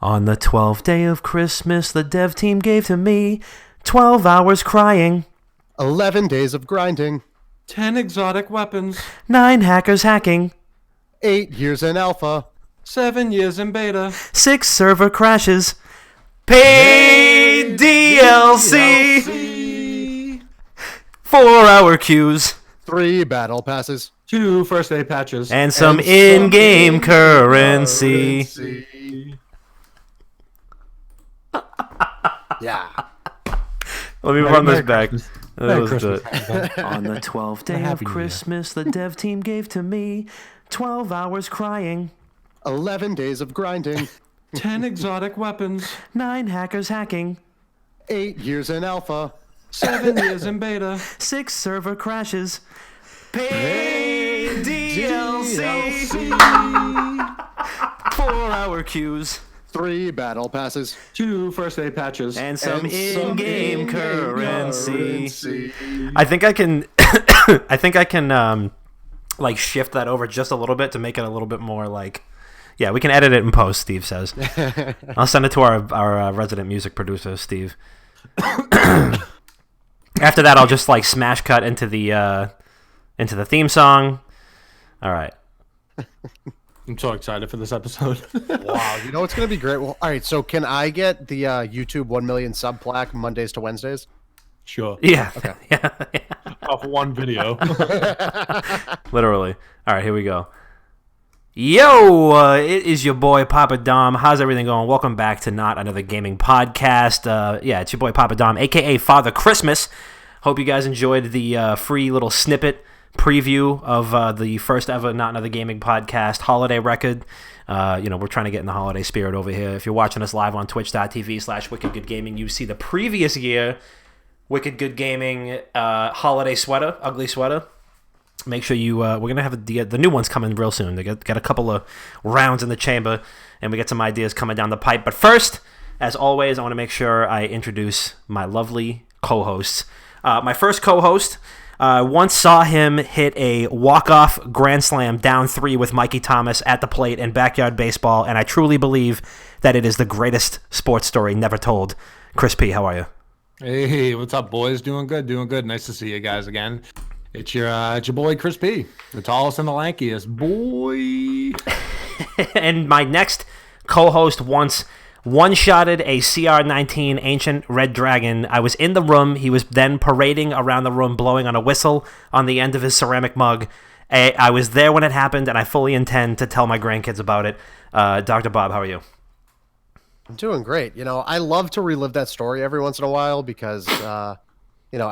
On the 12th day of Christmas, the dev team gave to me 12 hours crying, 11 days of grinding, 10 exotic weapons, 9 hackers hacking, 8 years in alpha, 7 years in beta, 6 server crashes, paid DLC, 4-hour queues, 3 battle passes, 2 first day patches, and some in-game currency. Yeah. Let me run this Merry back. Christmas. That Merry was Christmas, good. everybody. On the 12th day of Happy New Year. Christmas, the dev team gave to me 12 hours crying, 11 days of grinding, 10 exotic weapons, 9 hackers hacking, 8 years in alpha, 7 years in beta, 6 server crashes, paid DLC, 4-hour queues, 3 battle passes, 2 first day patches, and some and some in-game in-game currency. I think I can I think I can like shift that over just a little bit to make it a little bit more like, yeah, we can edit it in post, Steve says. I'll send it to our resident music producer, Steve. After that, I'll just like smash cut into the theme song. All right. I'm so excited for this episode. Wow, you know it's going to be great. Well, all right, so can I get the YouTube 1 million sub plaque Mondays to Wednesdays? Sure. Yeah. Okay. Yeah. Off one video. Literally. All right, here we go. Yo, it is your boy Papa Dom. How's everything going? Welcome back to Not Another Gaming Podcast. Yeah, it's your boy Papa Dom, aka Father Christmas. Hope you guys enjoyed the free little snippet preview of the first ever Not Another Gaming Podcast holiday record. We're trying to get in the holiday spirit over here. If you're watching us live on twitch.tv/wickedgoodgaming, you see the previous year Wicked Good Gaming holiday sweater, ugly sweater. Make sure you, we're going to have the new ones coming real soon. They got a couple of rounds in the chamber, and we got some ideas coming down the pipe. But first, as always, I want to make sure I introduce my lovely co-hosts. My first co-host, once saw him hit a walk-off grand slam down 3 with Mikey Thomas at the plate in backyard baseball, and I truly believe that it is the greatest sports story never told. Chris P., how are you? Hey, what's up, boys? Doing good, doing good. Nice to see you guys again. It's your boy Chris P, the tallest and the lankiest boy. And my next co-host once one-shotted a CR-19 Ancient Red Dragon. I was in the room. He was then parading around the room, blowing on a whistle on the end of his ceramic mug. I was there when it happened, and I fully intend to tell my grandkids about it. Dr. Bob, how are you? I'm doing great. You know, I love to relive that story every once in a while because, I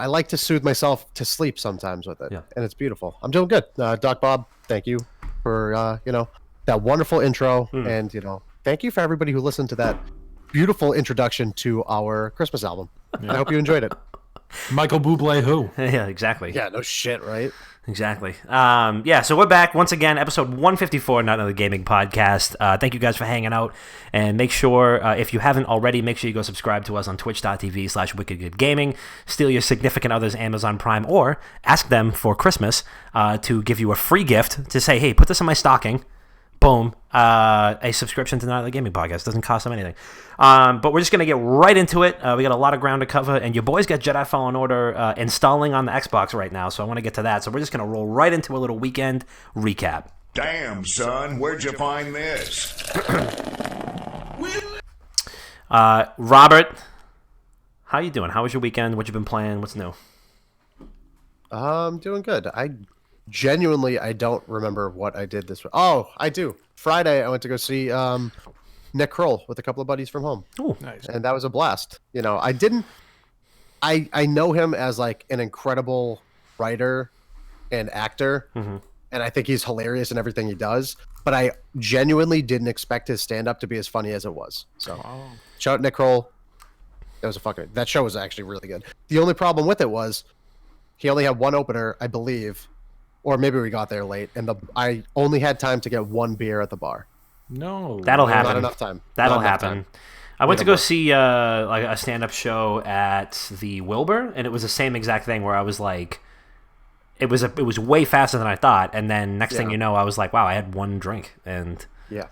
like to soothe myself to sleep sometimes with it. Yeah. And it's beautiful. I'm doing good. Doc Bob, thank you for, that wonderful intro. And, thank you for everybody who listened to that beautiful introduction to our Christmas album. Yeah. I hope you enjoyed it. Michael Bublé who? Yeah, exactly. Yeah, no shit, right? Exactly. So we're back once again, episode 154, Not Another Gaming Podcast. Thank you guys for hanging out. And make sure, if you haven't already, make sure you go subscribe to us on twitch.tv/wickedgoodgaming. Steal your significant other's Amazon Prime, or ask them for Christmas to give you a free gift to say, hey, put this in my stocking. Boom. A subscription to Not Another Gaming Podcast. Doesn't cost them anything. But we're just going to get right into it. We got a lot of ground to cover, and your boys got Jedi Fallen Order installing on the Xbox right now, so I want to get to that. So we're just going to roll right into a little weekend recap. Damn, son, where'd you find this? Robert, how you doing? How was your weekend? What you been playing? What's new? I'm doing good. I don't remember what I did this week. Oh, I do. Friday, I went to go see Nick Kroll with a couple of buddies from home. Oh, Nice. And that was a blast. I know him as like an incredible writer and actor. Mm-hmm. And I think he's hilarious in everything he does. But I genuinely didn't expect his stand-up to be as funny as it was. So, shout out Nick Kroll. That show was actually really good. The only problem with it was he only had one opener, I believe. Or maybe we got there late, and I only had time to get one beer at the bar. No. that'll happen. Not enough time. That'll Not enough happen. time. I went to go see like a stand-up show at the Wilbur, and it was the same exact thing where I was like, it was way faster than I thought, and then next thing you know, I was like, wow, I had one drink, and Yeah.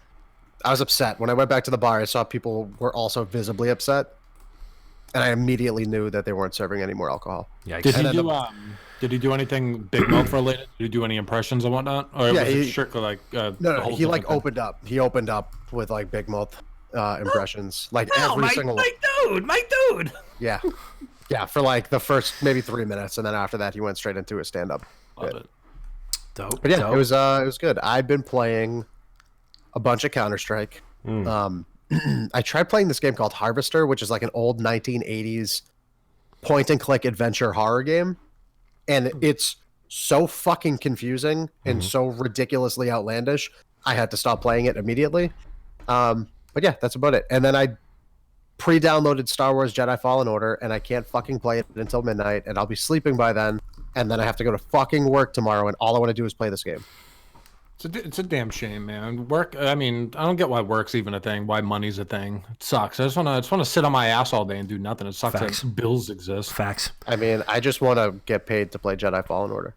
I was upset. When I went back to the bar, I saw people were also visibly upset. And I immediately knew that they weren't serving any more alcohol. Yikes. Did he do anything Big Mouth related? Did he do any impressions and whatnot? Or was it strictly like no, he like opened up. He opened up with like Big Mouth impressions. Like every single my dude. Yeah. Yeah, for like the first maybe 3 minutes, and then after that he went straight into a stand up. Love it. Dope. But yeah, dope. it was good. I've been playing a bunch of Counter-Strike. I tried playing this game called Harvester, which is like an old 1980s point and click adventure horror game. And it's so fucking confusing and so ridiculously outlandish. I had to stop playing it immediately. But yeah, that's about it. And then I pre-downloaded Star Wars Jedi Fallen Order, and I can't fucking play it until midnight, and I'll be sleeping by then. And then I have to go to fucking work tomorrow, and all I want to do is play this game. It's a damn shame, man. Work. I mean, I don't get why work's even a thing. Why money's a thing. It sucks. I just wanna sit on my ass all day and do nothing. It sucks Facts. that bills exist. Facts. I mean, I just want to get paid to play Jedi Fallen Order.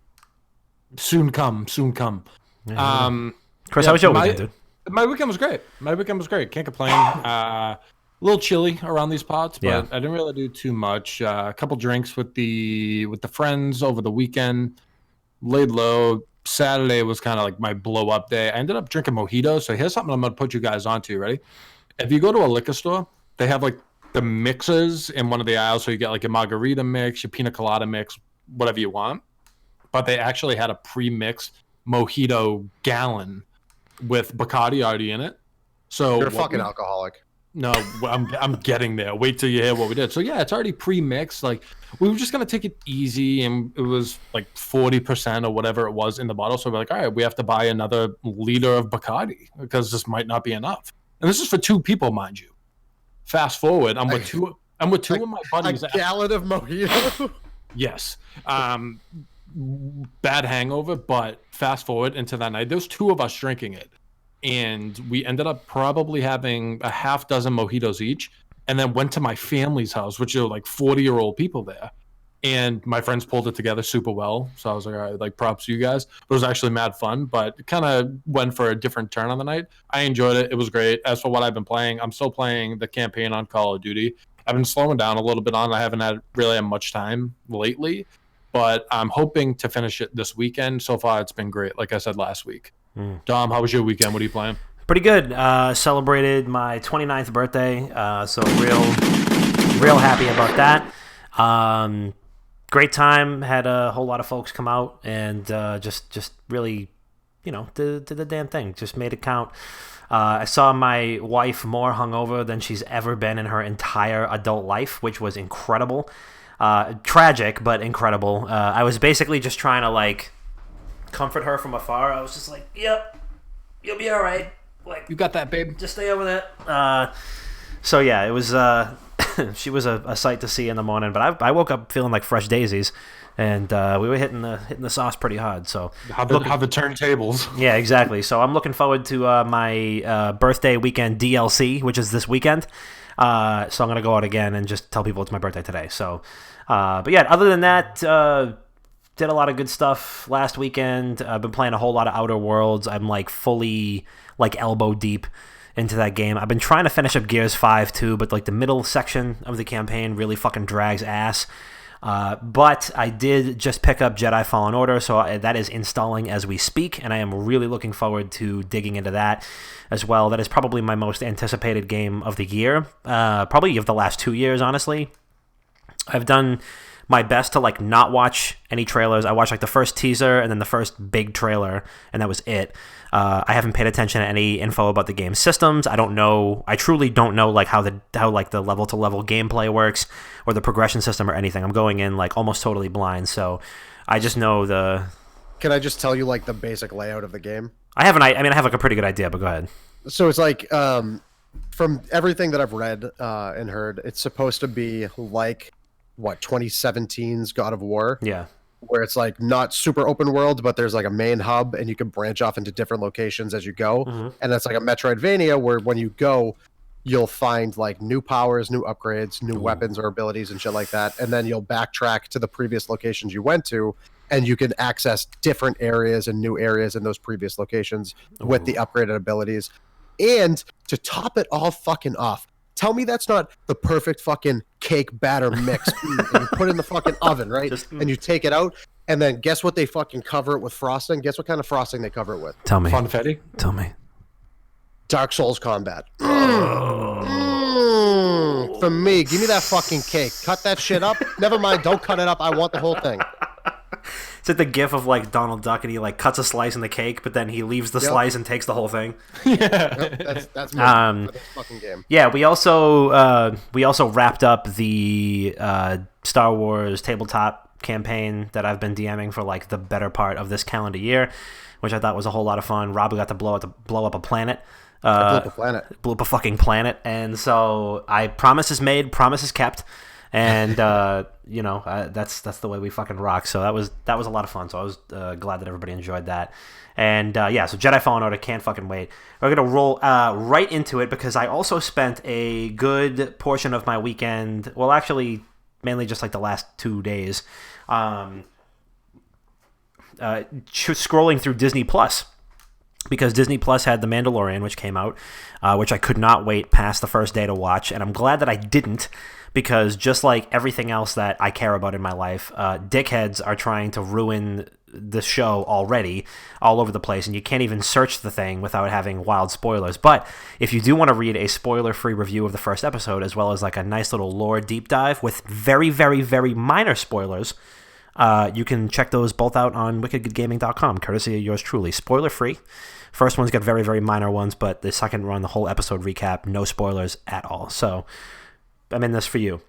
Soon come. Chris, how was your weekend, dude? My weekend was great. Can't complain. A little chilly around these pots, but Yeah. I didn't really do too much. A couple drinks with the friends over the weekend. Laid low. Saturday was kind of like my blow up day. I ended up drinking mojitos. So here's something I'm going to put you guys onto. Ready? If you go to a liquor store, they have like the mixes in one of the aisles. So you get like a margarita mix, your pina colada mix, whatever you want. But they actually had a pre-mixed mojito gallon with Bacardi already in it. So You're a fucking alcoholic. No, I'm getting there. Wait till you hear what we did. So yeah, it's already pre-mixed. Like we were just gonna take it easy, and it was like 40% or whatever it was in the bottle. So we're like, all right, we have to buy another liter of Bacardi because this might not be enough. And this is for 2 people, mind you. Fast forward, I'm with two of my buddies. A gallon of mojito. Yes. Bad hangover, but fast forward into that night. There's 2 of us drinking it. And we ended up probably having a half dozen mojitos each, and then went to my family's house, which are like 40-year-old people there. And my friends pulled it together super well. So I was like, all right, like props to you guys. It was actually mad fun, but it kind of went for a different turn on the night. I enjoyed it. It was great. As for what I've been playing, I'm still playing the campaign on Call of Duty. I've been slowing down a little bit on it. I haven't really had much time lately, but I'm hoping to finish it this weekend. So far, it's been great. Like I said last week. Dom, how was your weekend? What are you playing? Pretty good. Celebrated my 29th birthday, so real happy about that. Great time. Had a whole lot of folks come out and just really, did the damn thing. Just made it count. I saw my wife more hungover than she's ever been in her entire adult life, which was incredible. Tragic, but incredible. I was basically just trying to like comfort her from afar. I was just like, "Yep, you'll be all right. Like, You got that, babe? just stay over there." So yeah, it was. She was a sight to see in the morning, but I woke up feeling like fresh daisies, and we were hitting the sauce pretty hard. So How the turntables? yeah, exactly. So I'm looking forward to my birthday weekend DLC, which is this weekend. So I'm gonna go out again and just tell people it's my birthday today. So, but yeah, other than that. Did a lot of good stuff last weekend. I've been playing a whole lot of Outer Worlds. I'm like fully like elbow deep into that game. I've been trying to finish up Gears 5 too, but like the middle section of the campaign really fucking drags ass. But I did just pick up Jedi Fallen Order, so that is installing as we speak, and I am really looking forward to digging into that as well. That is probably my most anticipated game of the year, probably of the last 2 years, honestly. I've done my best to like not watch any trailers. I watched like the first teaser and then the first big trailer, and that was it. I haven't paid attention to any info about the game's systems. I don't know. I truly don't know like how the level to level gameplay works or the progression system or anything. I'm going in like almost totally blind. So I just know the. Can I just tell you like the basic layout of the game? I have like a pretty good idea, but go ahead. So it's like from everything that I've read and heard, it's supposed to be like 2017's God of War. Yeah. Where it's like not super open world, but there's like a main hub and you can branch off into different locations as you go. Mm-hmm. And it's like a Metroidvania where when you go, you'll find like new powers, new upgrades, new weapons or abilities and shit like that. And then you'll backtrack to the previous locations you went to, and you can access different areas and new areas in those previous locations with the upgraded abilities. And to top it all fucking off, tell me that's not the perfect fucking cake batter mix. And you put it in the fucking oven, right? And you take it out, and then guess what they fucking cover it with frosting? Guess what kind of frosting they cover it with? Tell me. Funfetti? Tell me. Dark Souls Combat. For me, give me that fucking cake. Cut that shit up. Never mind, don't cut it up. I want the whole thing. It's like the gif of like Donald Duck and he like cuts a slice in the cake, but then he leaves the slice and takes the whole thing. That's me. That's fucking game. Yeah, we also wrapped up the Star Wars tabletop campaign that I've been DMing for like the better part of this calendar year, which I thought was a whole lot of fun. Rob got to blow up a planet. Blew up a planet. Blew up a fucking planet, and so I promise is made, promise is kept. And that's the way we fucking rock. So that was a lot of fun. So I was glad that everybody enjoyed that. And so Jedi Fallen Order, can't fucking wait. We're gonna roll right into it because I also spent a good portion of my weekend. Well, actually, mainly just like the last 2 days, scrolling through Disney Plus. Because Disney Plus had The Mandalorian, which came out, which I could not wait past the first day to watch, and I'm glad that I didn't, because just like everything else that I care about in my life, dickheads are trying to ruin the show already all over the place, and you can't even search the thing without having wild spoilers. But if you do want to read a spoiler-free review of the first episode, as well as like a nice little lore deep dive with very, very, very minor spoilers, you can check those both out on wickedgoodgaming.com, courtesy of yours truly. Spoiler-free. First one's got very, very minor ones, but the second run, the whole episode recap, no spoilers at all. So I'm in this for you.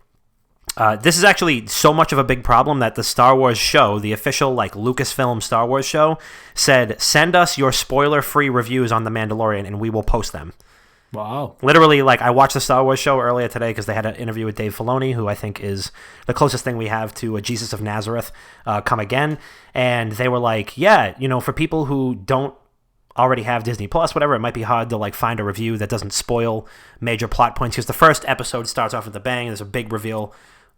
This is actually so much of a big problem that the Star Wars show, the official like Lucasfilm Star Wars show, said, send us your spoiler-free reviews on The Mandalorian and we will post them. Wow. Literally, like, I watched the Star Wars show earlier today because they had an interview with Dave Filoni, who I think is the closest thing we have to a Jesus of Nazareth come again. And they were like, yeah, for people who don't already have Disney Plus, whatever, it might be hard to like find a review that doesn't spoil major plot points, because the first episode starts off with a bang. There's a big reveal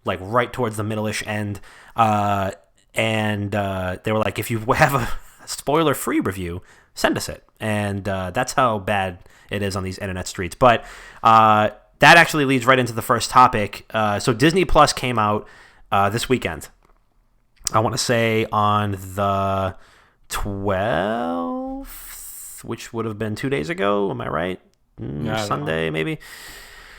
like right towards the middle-ish end. And they were like, if you have a spoiler-free review, send us it. And that's how bad it is on these internet streets. But that actually leads right into the first topic. So Disney Plus came out this weekend. I want to say on the 12th, which would have been 2 days ago. Am I right? Sunday, maybe.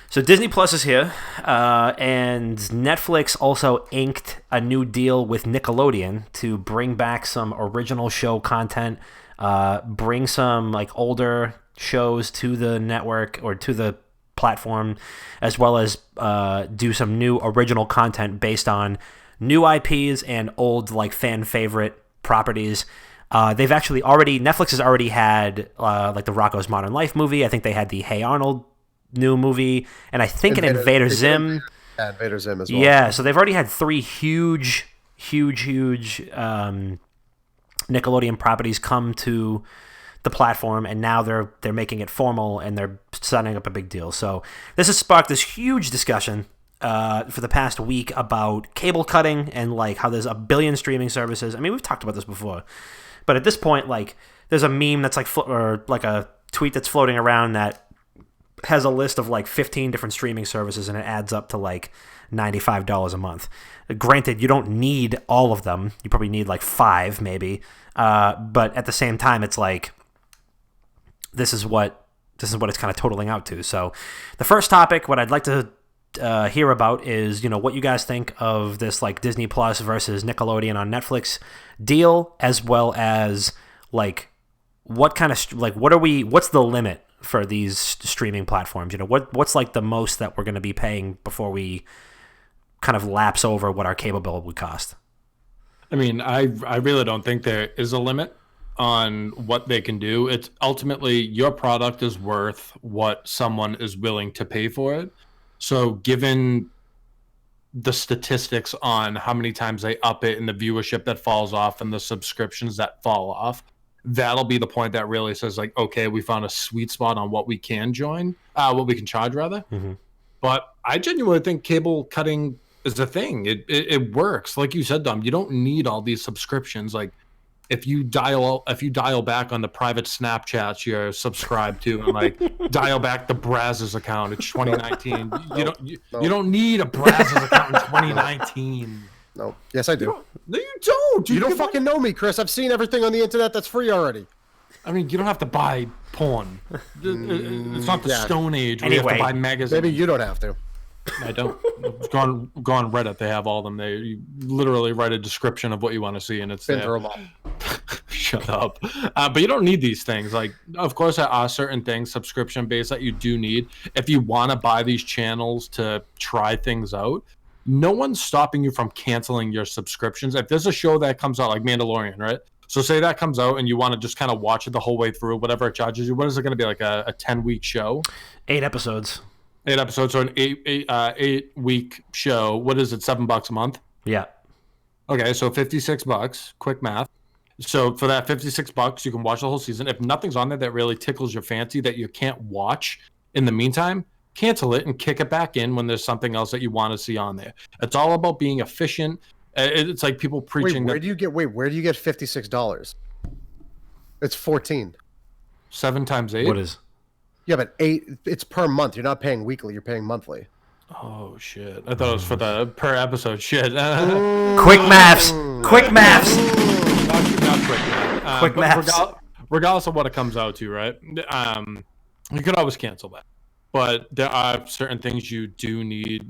So Disney Plus is here, and Netflix also inked a new deal with Nickelodeon to bring back some original show content, bring some like older shows to the network or to the platform, as well as do some new original content based on new IPs and old like fan favorite properties. They've actually Netflix has already had like the Rocko's Modern Life movie. I think they had the Hey Arnold new movie, and I think an Invader Zim. Yeah, Invader Zim as well. Yeah, so they've already had 3 huge Nickelodeon properties come to the platform, and now they're making it formal and they're setting up a big deal. So this has sparked this huge discussion for the past week about cable cutting and like how there's a billion streaming services. I mean, we've talked about this before, but at this point, like, there's a meme that's like or like a tweet that's floating around that has a list of like 15 different streaming services, and it adds up to like $95 a month. Granted, you don't need all of them. You probably need like 5 maybe. But at the same time, it's like this is what it's kind of totaling out to. So the first topic, what I'd like to hear about is, what you guys think of this like Disney Plus versus Nickelodeon on Netflix deal, as well as like what kind of like what's the limit for these streaming platforms? What's like the most that we're going to be paying before we kind of lapse over what our cable bill would cost? I mean, I really don't think there is a limit on what they can do. It's ultimately your product is worth what someone is willing to pay for it. So given the statistics on how many times they up it and the viewership that falls off and the subscriptions that fall off, that'll be the point that really says like, okay, we found a sweet spot on what we can what we can charge rather. Mm-hmm. But I genuinely think cable cutting is a thing. It works. Like you said, Dom, you don't need all these subscriptions. Like, if you dial back on the private Snapchats you're subscribed to, and like dial back the Brazzers account, it's 2019. You don't need a Brazzers account in 2019. No. Yes, I do. No, you don't. You don't fucking know me, Chris. I've seen everything on the internet that's free already. I mean, you don't have to buy porn. It's not the Stone Age where you have to buy magazines. Maybe you don't have to. I don't. Go on Reddit. They have all of them. You literally write a description of what you want to see, and it's there. Shut up. But you don't need these things. Like, of course, there are certain things subscription-based that you do need. If you want to buy these channels to try things out, no one's stopping you from canceling your subscriptions. If there's a show that comes out, like Mandalorian, right? So say that comes out and you want to just kind of watch it the whole way through, whatever it charges you. What is it going to be, like a 10-week show? 8 episodes. 8 episodes, so an 8-week show. What is it, $7 a month? Yeah. Okay, so $56. Quick math. So for that $56, you can watch the whole season. If nothing's on there that really tickles your fancy that you can't watch in the meantime, cancel it and kick it back in when there's something else that you want to see on there. It's all about being efficient. It's like people preaching. Where do you get $56? It's 14. 7 times 8. What is? Yeah, but 8. It's per month. You're not paying weekly. You're paying monthly. Oh shit! I thought it was for the per episode. Shit. Quick maths. Quick maths. Not quick math. Quick maths. Regardless of what it comes out to, right? You could always cancel that. But there are certain things you do need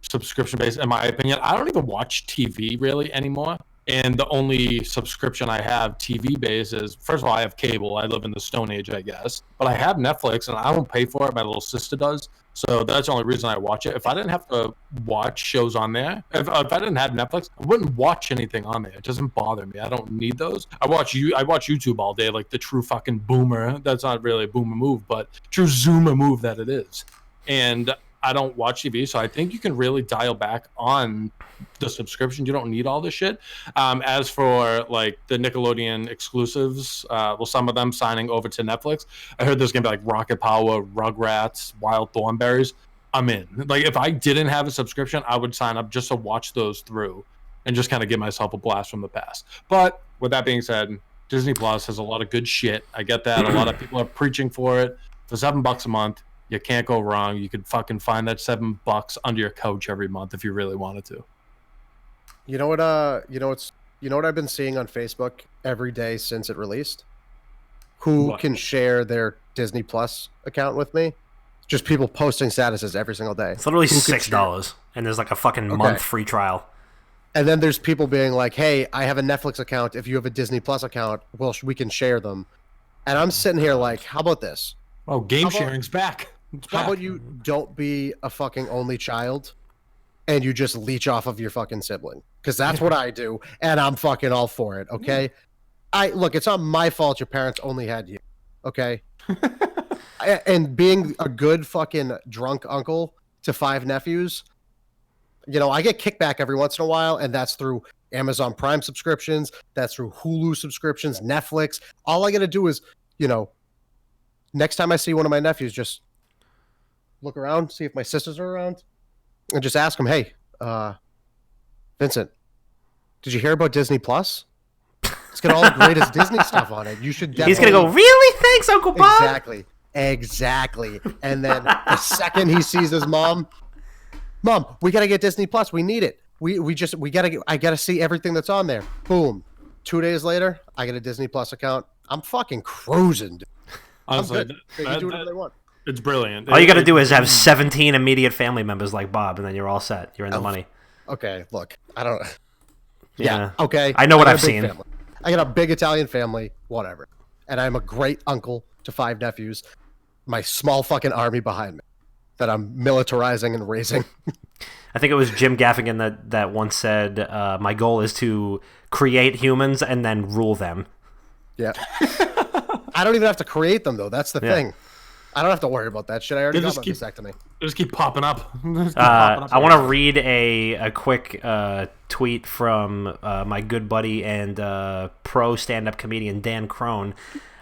subscription-based, in my opinion. I don't even watch TV really anymore. And the only subscription I have TV-based is, first of all, I have cable. I live in the Stone Age, I guess. But I have Netflix, and I don't pay for it. My little sister does. So that's the only reason I watch it. If I didn't have to watch shows on there, if I didn't have Netflix, I wouldn't watch anything on there. It doesn't bother me. I don't need those. I watch YouTube all day, like the true fucking boomer. That's not really a boomer move, but true zoomer move that it is. And I don't watch TV, so I think you can really dial back on the subscription. You don't need all this shit. As for like the Nickelodeon exclusives, well, some of them signing over to Netflix. I heard there's gonna be like Rocket Power, Rugrats, Wild Thornberries. I'm in. Like, if I didn't have a subscription, I would sign up just to watch those through and just kind of give myself a blast from the past. But with that being said, Disney Plus has a lot of good shit. I get that. A lot of people are preaching for it. For $7 a month, you can't go wrong. You could fucking find that $7 under your couch every month if you really wanted to. You know what I've been seeing on Facebook every day since it released? Who can share their Disney Plus account with me? Just people posting statuses every single day. It's literally $6, and there's like a fucking month free trial. And then there's people being like, "Hey, I have a Netflix account. If you have a Disney Plus account, well, we can share them." And I'm sitting here like, "How about this? Oh, game sharing's back. How about you don't be a fucking only child, and you just leech off of your fucking sibling? Because that's what I do, and I'm fucking all for it. Okay, look, it's not my fault your parents only had you. Okay." And being a good fucking drunk uncle to 5 nephews, I get kickback every once in a while, and that's through Amazon Prime subscriptions, that's through Hulu subscriptions, Netflix. All I got to do is, next time I see one of my nephews, just look around, see if my sisters are around, and just ask them, "Hey, Vincent, did you hear about Disney Plus? It's got all the greatest Disney stuff on it. You should definitely..." He's going to go, "Really? Thanks, Uncle Bob." Exactly. And then the second he sees his mom, we got to get Disney Plus. We need it. I got to see everything that's on there. Boom. 2 days later, I get a Disney Plus account. I'm fucking cruising. Honestly, they can do whatever they want. It's brilliant. All you got to do is have 17 immediate family members like Bob, and then you're all set. You're in the money. Okay, look, I don't... Yeah. Okay. I know what I've seen. Family. I got a big Italian family, whatever. And I'm a great uncle to 5 nephews. My small fucking army behind me that I'm militarizing and raising. I think it was Jim Gaffigan that once said, "My goal is to create humans and then rule them." Yeah. I don't even have to create them, though. That's the thing. I don't have to worry about that shit. I already got my vasectomy. They just keep popping up. I want to read a quick tweet from my good buddy and pro stand-up comedian Dan Crone.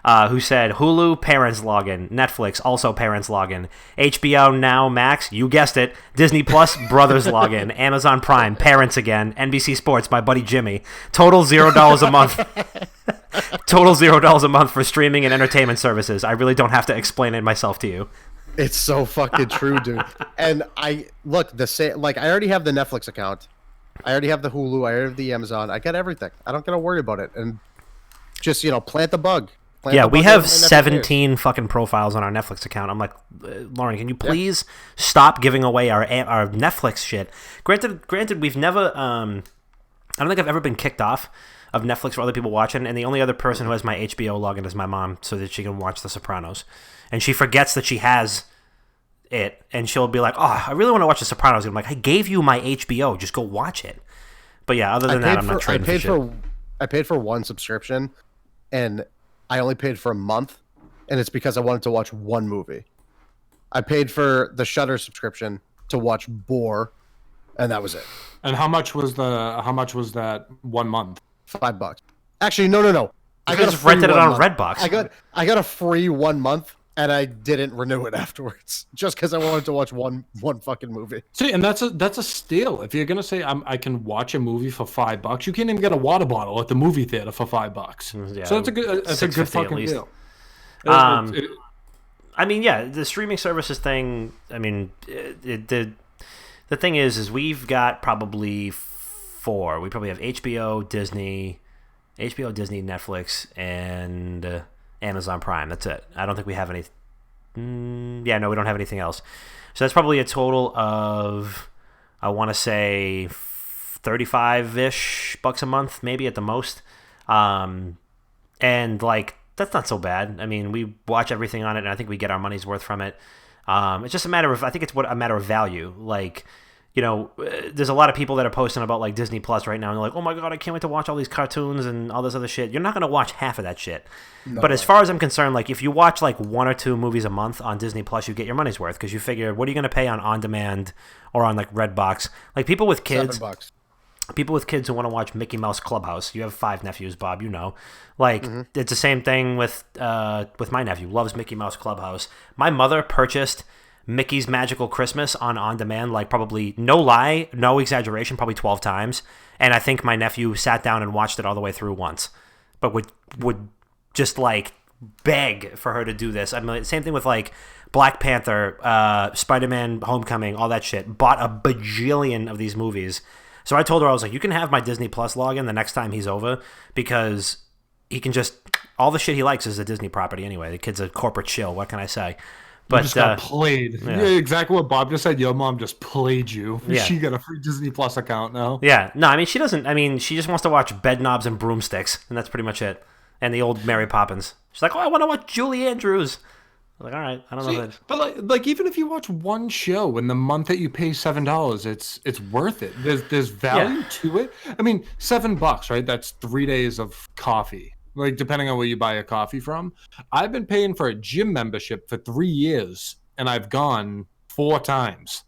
who said Hulu, parents login, Netflix, also parents login, HBO Now Max, you guessed it, Disney Plus, brothers login, Amazon Prime, parents again, NBC Sports, my buddy Jimmy. Total $0 a month. Total $0 a month for streaming and entertainment services. I really don't have to explain it myself to you. It's so fucking true, dude. And I already have the Netflix account. I already have the Hulu. I already have the Amazon. I got everything. I don't gotta worry about it. And just plant the bug. We have 17 fucking profiles on our Netflix account. I'm like, Lauren, can you please stop giving away our Netflix shit? Granted, we've never. I don't think I've ever been kicked off of Netflix for other people watching, and the only other person who has my HBO login is my mom, so that she can watch The Sopranos. And she forgets that she has it, and she'll be like, "Oh, I really want to watch The Sopranos." And I'm like, "I gave you my HBO, just go watch it." But yeah, other than that, I'm not trading for shit. I paid for one subscription, and I only paid for a month, and it's because I wanted to watch one movie. I paid for the Shudder subscription to watch Boar, and that was it. And how much was that 1 month? $5. Actually, no. I just rented it on Redbox. I got a free 1 month, and I didn't renew it afterwards, just because I wanted to watch one fucking movie. See, and that's a steal. If you're gonna say I can watch a movie for $5, you can't even get a water bottle at the movie theater for $5. Yeah, so that's a good fucking deal. I mean, yeah, the streaming services thing. I mean, the thing is we've got probably 4. We probably have HBO, Disney, Netflix, and Amazon Prime. That's it. I don't think we have any. We don't have anything else. So that's probably a total of, I want to say, $35-ish a month, maybe at the most. And like, that's not so bad. I mean, we watch everything on it, and I think we get our money's worth from it. It's just a matter of, I think it's a matter of value. Like, there's a lot of people that are posting about like Disney Plus right now, and they're like, "Oh my god, I can't wait to watch all these cartoons and all this other shit." You're not gonna watch half of that shit. No, but as far as I'm concerned, like if you watch like 1 or 2 movies a month on Disney Plus, you get your money's worth, because you figure, what are you gonna pay on demand or on like Redbox? Like people with kids, who want to watch Mickey Mouse Clubhouse. You have 5 nephews, Bob. Like it's the same thing with my nephew. Loves Mickey Mouse Clubhouse. My mother purchased Mickey's Magical Christmas on demand, like probably, no lie, no exaggeration, probably 12 times. And I think my nephew sat down and watched it all the way through once, but would just like beg for her to do this. I mean, same thing with like Black Panther, Spider-Man Homecoming, all that shit. Bought a bajillion of these movies. So I told her, I was like, you can have my Disney Plus login the next time he's over, because he can just, all the shit he likes is a Disney property anyway. The kid's a corporate shill. What can I say? But you just got played. Yeah, exactly what Bob just said. Your mom just played you. Yeah. She got a free Disney Plus account now. Yeah. No, I mean, she doesn't. I mean, she just wants to watch Bed Knobs and Broomsticks, and that's pretty much it. And the old Mary Poppins. She's like, "Oh, I want to watch Julie Andrews." I'm like, all right, I don't know that. But like even if you watch one show in the month that you pay $7, it's worth it. There's value to it. I mean, $7, right? That's 3 days of coffee. Like, depending on where you buy a coffee from. I've been paying for a gym membership for 3 years, and I've gone 4 times.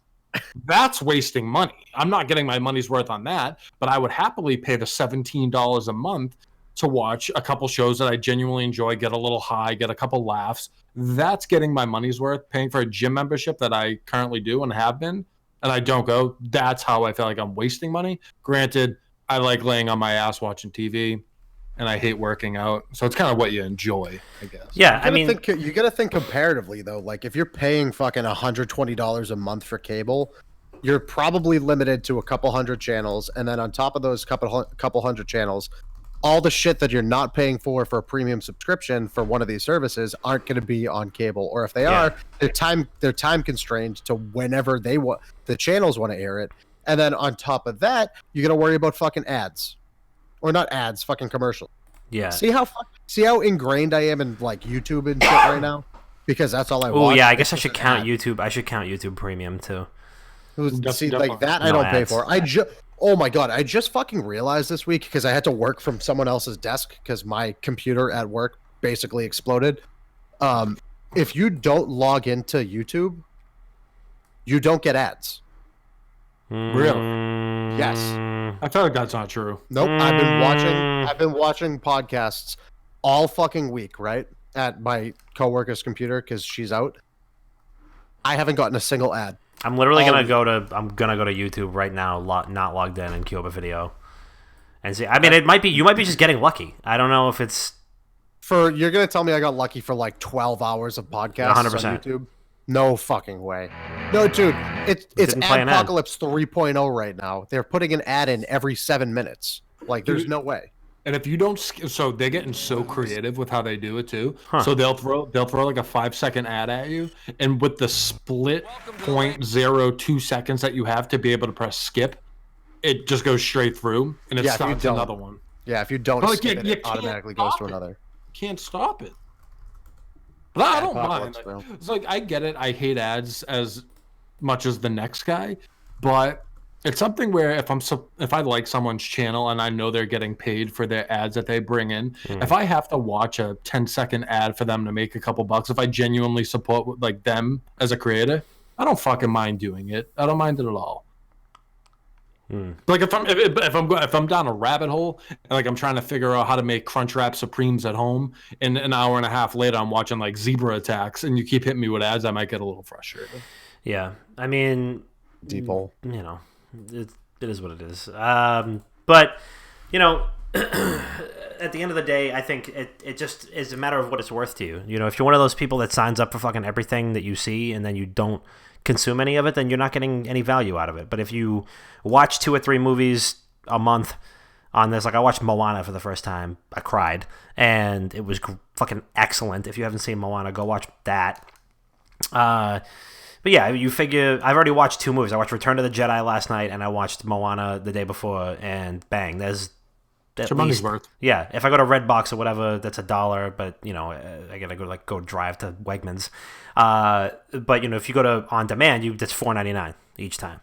That's wasting money. I'm not getting my money's worth on that, but I would happily pay the $17 a month to watch a couple shows that I genuinely enjoy, get a little high, get a couple laughs. That's getting my money's worth. Paying for a gym membership that I currently do and have been, and I don't go. That's how I feel like I'm wasting money. Granted, I like laying on my ass watching TV. And I hate working out, so it's kind of what you enjoy, I guess. Yeah, I mean, you gotta think comparatively though. Like, if you're paying fucking $120 a month for cable, you're probably limited to a couple hundred channels, and then on top of those couple hundred channels, all the shit that you're not paying for a premium subscription for one of these services aren't going to be on cable, or if they are, they're time constrained to whenever the channels want to air it. And then on top of that, you got to worry about fucking ads. Or not ads, fucking commercials. Yeah. See how ingrained I am in like YouTube and shit right now? Because that's all I watch. Oh yeah, I guess I should count YouTube. I should count YouTube Premium too. See, like that, I don't pay for. Oh my god, I just fucking realized this week, because I had to work from someone else's desk because my computer at work basically exploded. If you don't log into YouTube, you don't get ads. Really? Yes. I feel like that's not true. Nope. I've been watching podcasts all fucking week, right? at my coworker's computer because she's out. I haven't gotten a single ad. I'm literally gonna go to YouTube right now, not logged in, and queue up a video, and see. I mean, you might be just getting lucky. I don't know if it's You're gonna tell me I got lucky for like 12 hours of podcasts 100%. on YouTube? No fucking way. No, dude, it's Didn't play an ad. Adpocalypse 3.0 right now. They're putting an ad in every 7 minutes. Like, there's no way. And if you don't, so they're getting so creative with how they do it too. Huh. So they'll throw like a 5-second ad at you, and with the split 0.02 seconds that you have to be able to press skip, it just goes straight through, and it Yeah, if you starts don't- another one. Yeah, if you don't Like, skip you it can't automatically goes to stop it. another. You can't stop it. But I don't mind. Adpocalypse, bro. It's like, I get it. I hate ads as much as the next guy, but it's something where if I like someone's channel and I know they're getting paid for their ads that they bring in, if I have to watch a 10-second ad for them to make a couple bucks, if I genuinely support like them as a creator, I don't fucking mind doing it. I don't mind it at all. Like if I'm down a rabbit hole and like I'm trying to figure out how to make Crunchwrap Supremes at home, and an hour and a half later I'm watching like zebra attacks, and you keep hitting me with ads, I might get a little frustrated. yeah. I mean, Deep hole. you know, it is what it is. But you know, at the end of the day, I think it just is a matter of what it's worth to you. You know, if you're one of those people that signs up for fucking everything that you see and then you don't consume any of it, then you're not getting any value out of it. But if you watch 2 or 3 movies a month on this, like I watched Moana for the first time, I cried, and it was fucking excellent. If you haven't seen Moana, go watch that. But yeah, you figure I've already watched 2 movies. I watched Return of the Jedi last night, and I watched Moana the day before, and bang, there's at Your money's least, worth. yeah. If I go to Redbox or whatever, that's $1, but you know, I gotta go drive to Wegmans. But you know, if you go to on demand, that's $4.99 each time.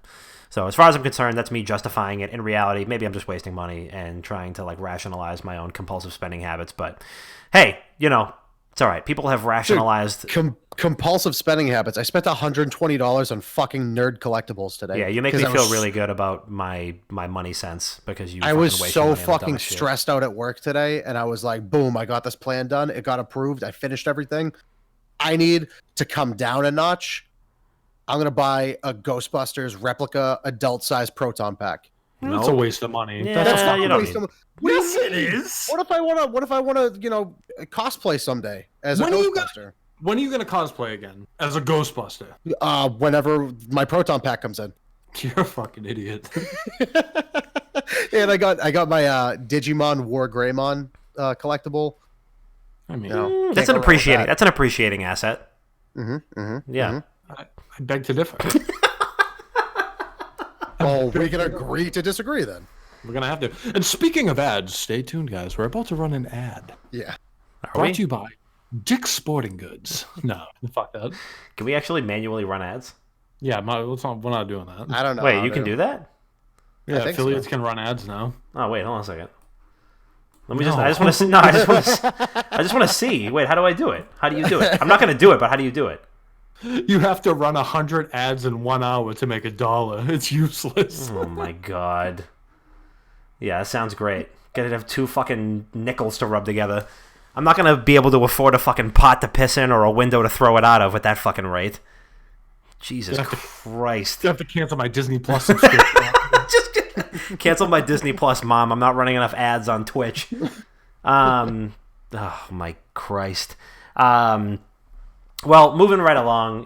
So as far as I'm concerned, that's me justifying it. In reality, maybe I'm just wasting money and trying to like rationalize my own compulsive spending habits. But hey, you know, it's all right. People have rationalized. Compulsive spending habits. I spent $120 on fucking nerd collectibles today. Yeah, you make me feel really good about my money sense because you. I was wasted so money on the fucking dumbest shit. stressed out at work today, and I was like, boom, I got this plan done. It got approved. I finished everything. I need to come down a notch. I'm going to buy a Ghostbusters replica adult-sized proton pack. That's a waste of money. Yeah, That's you not don't waste need- of money. Yes, it is. What if I want to, you know, cosplay someday as a When are you Ghostbuster? When are you gonna cosplay again as a Ghostbuster? Whenever my proton pack comes in. You're a fucking idiot. And I got my Digimon War Greymon collectible. I mean, You know, That's can't an go wrong with appreciating. that. That's an appreciating asset. Yeah. I beg to differ. Well, we can agree to disagree then. We're gonna have to. And speaking of ads, stay tuned, guys. We're about to run an ad. Yeah. Are Brought we? to you by Dick's Sporting Goods. No, fuck that. Can we actually manually run ads? Yeah, we're not doing that. I don't know. Wait, how you can to- do that? Yeah, think affiliates so. can run ads now. Oh wait, hold on a second. Let me No. just. I just want to see. No, I just want to see. Wait, how do I do it? How do you do it? I'm not going to do it, but how do you do it? You have to run 100 ads in 1 hour to make $1. It's useless. Oh my god. Yeah, that sounds great. Gotta have 2 fucking nickels to rub together. I'm not gonna be able to afford a fucking pot to piss in or a window to throw it out of at that fucking rate. Jesus Christ. I have to cancel my Disney Plus subscription. Just cancel my Disney Plus, Mom. I'm not running enough ads on Twitch. Oh my Christ. Well, moving right along,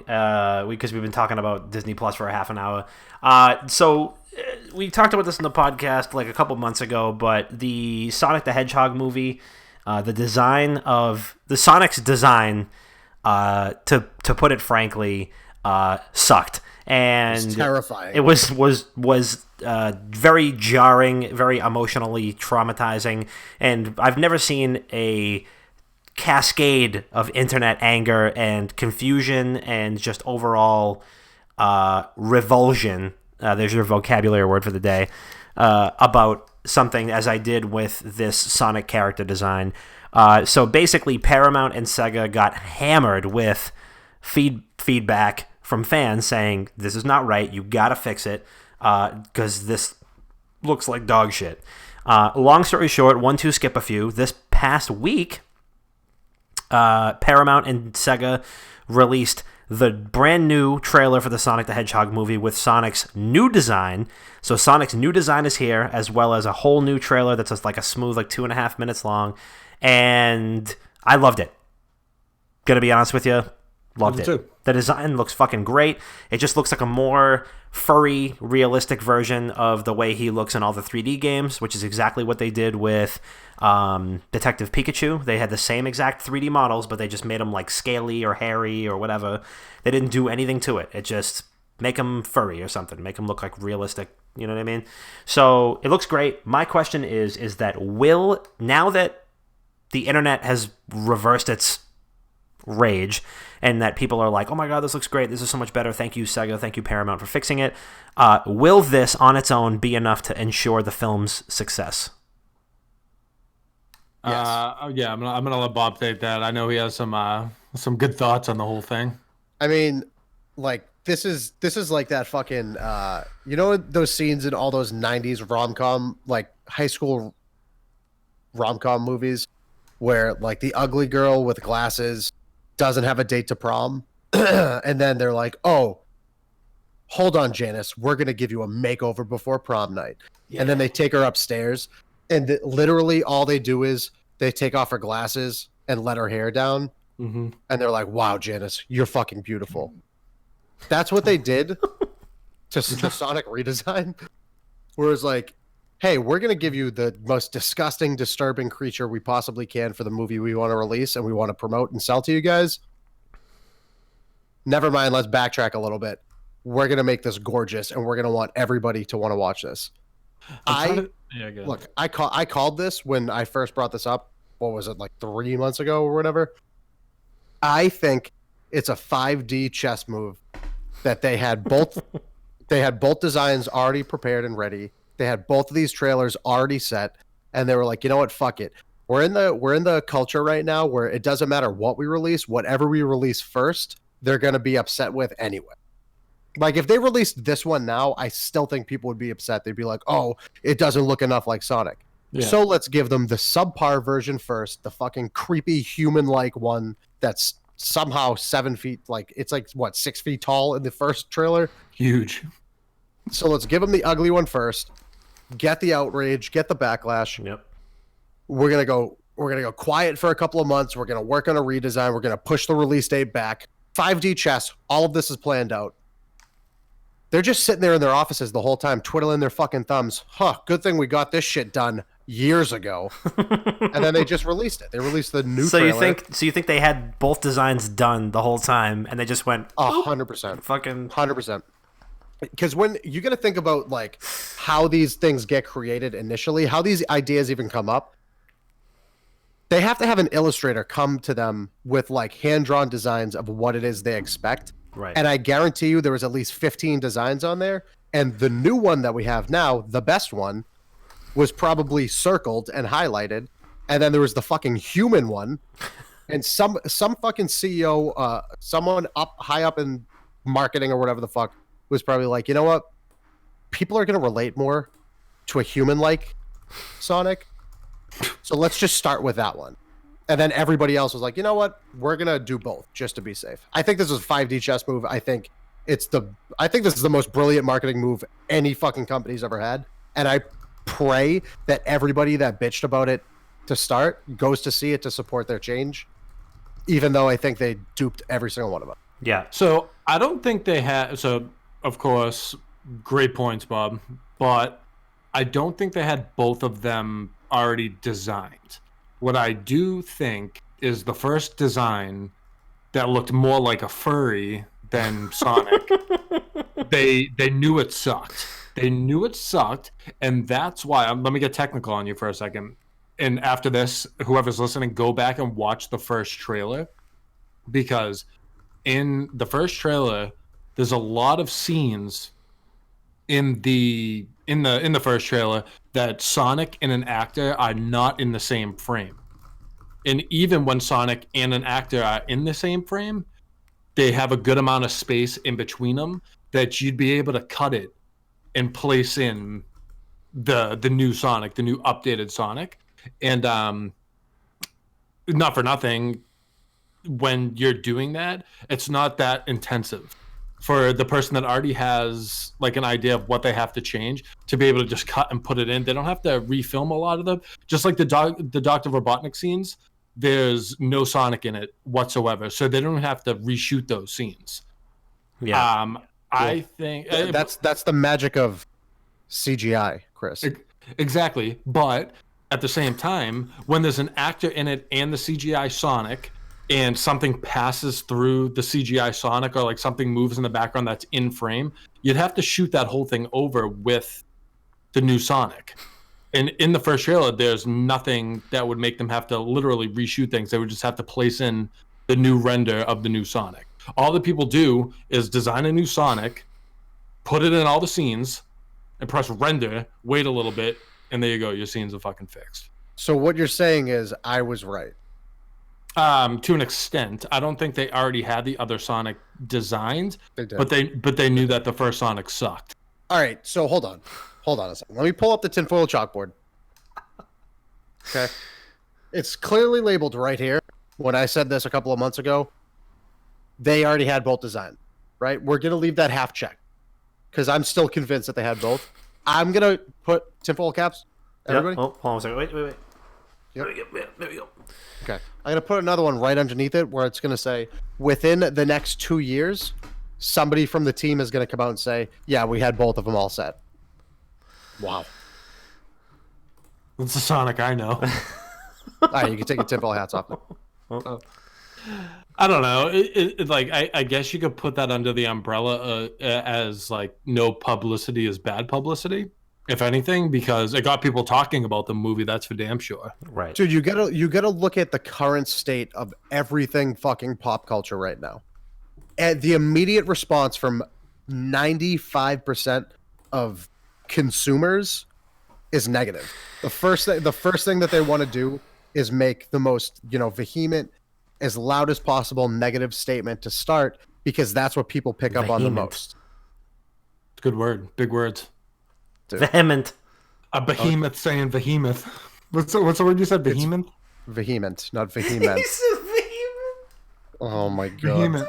because we've been talking about Disney Plus for a half an hour. So we talked about this in the podcast like a couple months ago, but the Sonic the Hedgehog movie, the Sonic's design, to put it frankly, sucked. And It's terrifying. It was very jarring, very emotionally traumatizing, and I've never seen a cascade of internet anger and confusion and just overall revulsion. There's your vocabulary word for the day, about something as I did with this Sonic character design. So basically, Paramount and Sega got hammered with feedback from fans saying, this is not right, you gotta fix it, because this looks like dog shit. Long story short, 1, 2, skip a few. This past week, Paramount and Sega released the brand new trailer for the Sonic the Hedgehog movie with Sonic's new design. So Sonic's new design is here, as well as a whole new trailer that's just like a smooth, like 2.5 minutes long. And I loved it. Gonna be honest with you, loved it. Too. The design looks fucking great. It just looks like a more furry, realistic version of the way he looks in all the 3D games, which is exactly what they did with Detective Pikachu. They had the same exact 3D models, but they just made them like scaly or hairy or whatever. They didn't do anything to it. It just make them furry or something. Make them look like realistic. You know what I mean? So it looks great. My question is that now that the internet has reversed its rage and that people are like, oh my god, this looks great, this is so much better, thank you Sega, thank you Paramount for fixing it, will this on its own be enough to ensure the film's success? Yes. Yeah, I'm gonna let Bob take that. I know he has some good thoughts on the whole thing. I mean, like this is like that fucking you know those scenes in all those 90s rom-com, like high school rom-com movies where like the ugly girl with glasses doesn't have a date to prom and then they're like, oh, hold on Janice, we're gonna give you a makeover before prom night. And then they take her upstairs and literally all they do is they take off her glasses and let her hair down. And they're like, wow Janice, you're fucking beautiful. That's what they did to Sonic redesign, where it's like, hey, we're going to give you the most disgusting, disturbing creature we possibly can for the movie we want to release and we want to promote and sell to you guys. Never mind, let's backtrack a little bit. We're going to make this gorgeous and we're going to want everybody to want to watch this. Look, I called this when I first brought this up. What was it, like 3 months ago or whatever? I think it's a 5D chess move that they had both designs already prepared and ready. They had both of these trailers already set, and they were like, you know what, fuck it. We're in the culture right now where it doesn't matter what we release, whatever we release first, they're gonna be upset with anyway. Like if they released this one now, I still think people would be upset. They'd be like, oh, it doesn't look enough like Sonic. Yeah. So let's give them the subpar version first, the fucking creepy human-like one that's somehow 7 feet, like it's like what, 6 feet tall in the first trailer. Huge. So let's give them the ugly one first. Get the outrage, get the backlash. Yep. We're gonna go quiet for a couple of months. We're gonna work on a redesign. We're gonna push the release date back. 5D chess. All of this is planned out. They're just sitting there in their offices the whole time, twiddling their fucking thumbs. Huh? Good thing we got this shit done years ago. And then they just released it. They released the new. So trailer. you think they had both designs done the whole time, and they just went 100%, fucking 100%. Because when you got to think about like how these things get created initially, how these ideas even come up, they have to have an illustrator come to them with like hand-drawn designs of what it is they expect. Right. And I guarantee you there was at least 15 designs on there. And the new one that we have now, the best one, was probably circled and highlighted. And then there was the fucking human one. And some fucking CEO, someone high up in marketing or whatever the fuck, was probably like, you know what? People are going to relate more to a human-like Sonic. So let's just start with that one. And then everybody else was like, you know what? We're going to do both just to be safe. I think this is a 5D chess move. I think this is the most brilliant marketing move any fucking company's ever had. And I pray that everybody that bitched about it to start goes to see it to support their change, even though I think they duped every single one of them. Yeah. So I don't think they had. So of course, great points, Bob. But I don't think they had both of them already designed. What I do think is the first design that looked more like a furry than Sonic. They knew it sucked. They knew it sucked, and that's why. Let me get technical on you for a second. And after this, whoever's listening, go back and watch the first trailer, because in the first trailer, there's a lot of scenes in the first trailer that Sonic and an actor are not in the same frame. And even when Sonic and an actor are in the same frame, they have a good amount of space in between them that you'd be able to cut it and place in the new Sonic, the new updated Sonic. And not for nothing, when you're doing that, it's not that intensive for the person that already has like an idea of what they have to change to be able to just cut and put it in. They don't have to refilm a lot of them. Just like the Dr. Robotnik scenes, there's no Sonic in it whatsoever, so they don't have to reshoot those scenes. Yeah. I think that's the magic of CGI, Chris. Exactly, but at the same time, when there's an actor in it and the CGI Sonic, and something passes through the CGI Sonic, or like something moves in the background that's in frame, you'd have to shoot that whole thing over with the new Sonic. And in the first trailer, there's nothing that would make them have to literally reshoot things. They would just have to place in the new render of the new Sonic. All that people do is design a new Sonic, put it in all the scenes, and press render, wait a little bit, and there you go. Your scenes are fucking fixed. So what you're saying is I was right. To an extent. I don't think they already had the other Sonic designed, They did. but they knew that the first Sonic sucked. All right, so hold on a second. Let me pull up the tinfoil chalkboard. Okay. It's clearly labeled right here. When I said this a couple of months ago, they already had both designed, right? We're going to leave that half check because I'm still convinced that they had both. I'm going to put tinfoil caps, everybody. Yep. Oh, hold on a second. Wait. Yep. There we go. Okay. I'm going to put another one right underneath it where it's going to say, within the next 2 years, somebody from the team is going to come out and say, yeah, we had both of them all set. Wow. That's the Sonic I know. All right, you can take your tinfoil hats off now. I don't know. I guess you could put that under the umbrella as like no publicity is bad publicity, if anything, because it got people talking about the movie. That's for damn sure. Right. Dude, you gotta look at the current state of everything fucking pop culture right now. And the immediate response from 95% of consumers is negative. The first thing that they want to do is make the most, vehement, as loud as possible negative statement to start, because that's what people pick up on the most. Good word. Big words. Dude. Vehement. A behemoth saying behemoth. What's the word you said? Behemoth? Vehement, not vehement. Oh my god. Behemoth.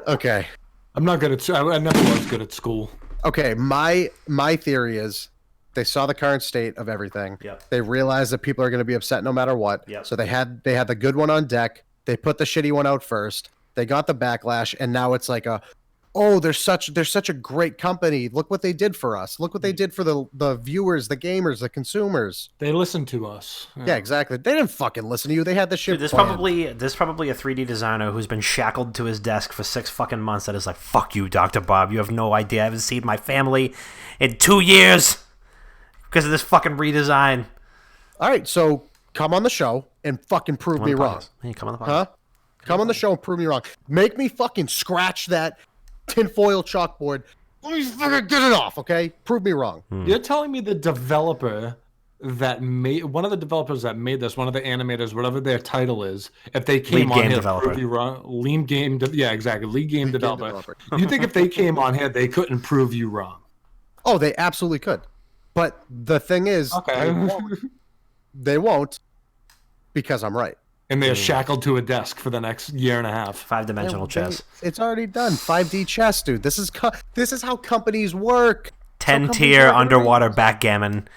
Okay. I'm not good at. I never was good at school. Okay, my theory is they saw the current state of everything. Yep. They realized that people are going to be upset no matter what. Yep. So they had the good one on deck. They put the shitty one out first. They got the backlash, and now it's like they're such a great company. Look what they did for us. Look what they did for the viewers, the gamers, the consumers. They listened to us. Yeah, exactly. They didn't fucking listen to you. They had the shit. Dude, there's probably a 3D designer who's been shackled to his desk for 6 fucking months that is like, fuck you, Dr. Bob. You have no idea. I haven't seen my family in 2 years because of this fucking redesign. All right, so come on the show and fucking prove me wrong. Hey, come on the podcast. Huh? Come on the show and prove me wrong. Make me fucking scratch that tinfoil chalkboard. Let me fucking get it off, okay? Prove me wrong. You're telling me the developer that made one of the developers that made this, one of the animators, whatever their title is, if they came Lead on game here, developer. prove you wrong, lead game, yeah, exactly, lead game developer. developer. You think if they came on here, they couldn't prove you wrong? Oh, they absolutely could. But the thing is, Okay. they won't because I'm right. And they're shackled to a desk for the next year and a half. 5-dimensional chess. It's already done. 5D chess, dude. This is how companies work. 10-tier underwater backgammon.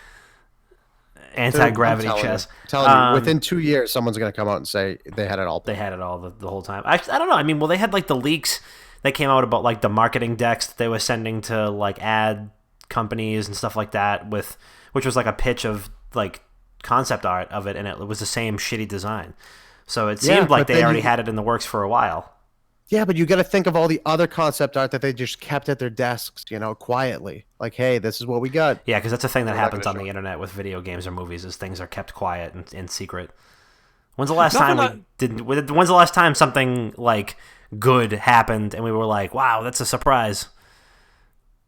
Anti-gravity Dude, I'm chess. Telling you, within 2 years, someone's going to come out and say they had it all. They had it all the whole time. I don't know. I mean, well, they had like the leaks that came out about like the marketing decks that they were sending to like ad companies and stuff like that, which was like a pitch of like concept art of it, and it was the same shitty design. So it seemed like they already had it in the works for a while. Yeah, but you got to think of all the other concept art that they just kept at their desks, quietly. Like, hey, this is what we got. Yeah, because that's a thing that They're not happens gonna on show the it. internet with video games or movies, is things are kept quiet and in secret. When's the last time something like good happened and we were like, wow, that's a surprise?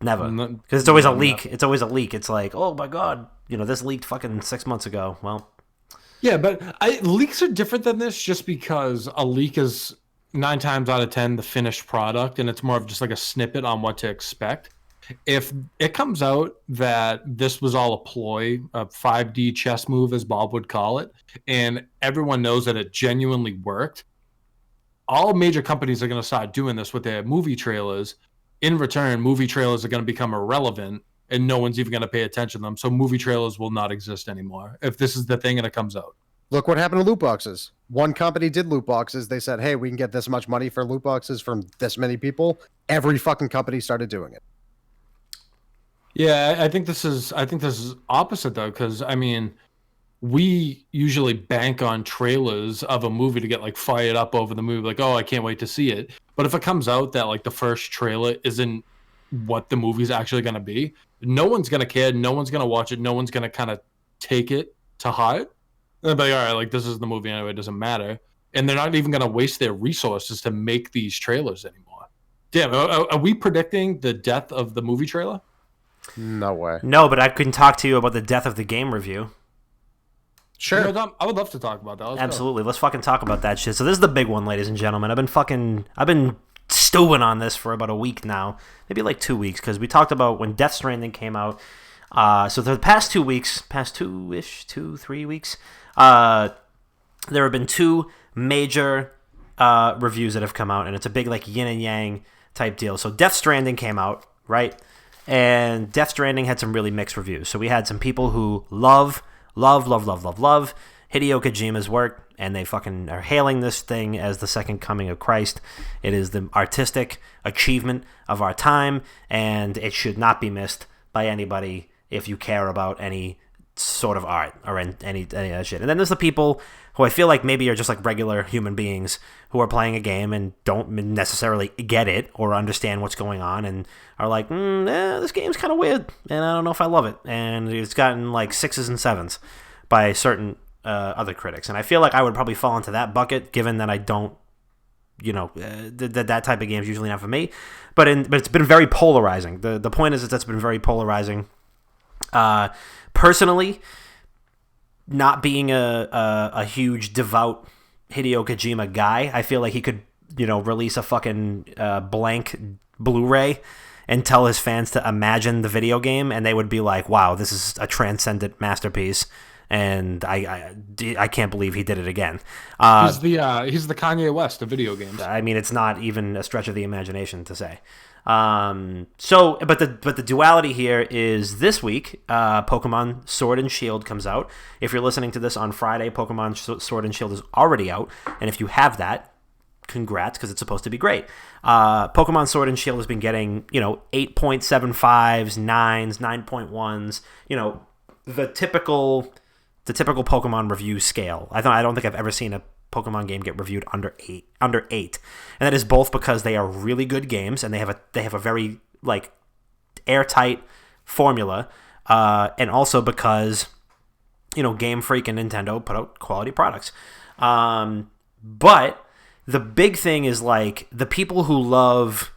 Never. Because it's always a leak. It's always a leak. It's like, oh my god, this leaked fucking 6 months ago. Well, Yeah, but leaks are different than this just because a leak is 9 times out of 10 the finished product, and it's more of just like a snippet on what to expect. If it comes out that this was all a ploy, a 5D chess move, as Bob would call it, and everyone knows that it genuinely worked, all major companies are going to start doing this with their movie trailers. In return, movie trailers are going to become irrelevant, and no one's even going to pay attention to them. So movie trailers will not exist anymore if this is the thing and it comes out. Look what happened to loot boxes. One company did loot boxes. They said, hey, we can get this much money for loot boxes from this many people. Every fucking company started doing it. Yeah, I think this is opposite though, because I mean, we usually bank on trailers of a movie to get like fired up over the movie, like, oh, I can't wait to see it. But if it comes out that like the first trailer isn't what the movie's actually going to be, no one's going to care, no one's going to watch it, no one's going to kind of take it to heart. They're like, all right, like this is the movie anyway, it doesn't matter. And they're not even going to waste their resources to make these trailers anymore. Damn, are we predicting the death of the movie trailer? No way. No, but I can talk to you about the death of the game review. Sure. You know, I would love to talk about that. Absolutely. Let's fucking talk about that shit. So this is the big one, ladies and gentlemen. I've been stewing on this for about a week now. Maybe like 2 weeks, because we talked about when Death Stranding came out. So the past 2 weeks, 3 weeks, there have been two major reviews that have come out, and it's a big like yin and yang type deal. So Death Stranding came out, right? And Death Stranding had some really mixed reviews. So we had some people who love Hideo Kojima's work, and they fucking are hailing this thing as the second coming of Christ. It is the artistic achievement of our time, and it should not be missed by anybody if you care about any sort of art or any of that shit. And then there's the people who I feel like maybe are just like regular human beings who are playing a game and don't necessarily get it or understand what's going on, and are like, this game's kind of weird, and I don't know if I love it. And it's gotten like 6s and 7s by certain other critics. And I feel like I would probably fall into that bucket, given that I don't, that type of game is usually not for me. But it's been very polarizing. The point is that that's been very polarizing. Personally, not being a huge devout Hideo Kojima guy, I feel like he could, release a fucking blank Blu-ray and tell his fans to imagine the video game, and they would be like, wow, this is a transcendent masterpiece, and I can't believe he did it again. He's the Kanye West of video games. I mean, it's not even a stretch of the imagination to say. But the duality here is this week, Pokemon Sword and Shield comes out. If you're listening to this on Friday, Pokemon Sword and Shield is already out, and if you have that, congrats, because it's supposed to be great. Pokemon Sword and Shield has been getting, 8.75s, 9s, 9.1s, the typical Pokemon review scale. I don't think I've ever seen a Pokemon game get reviewed under 8, and that is both because they are really good games and they have a very like airtight formula, and also because Game Freak and Nintendo put out quality products. But the big thing is like the people who love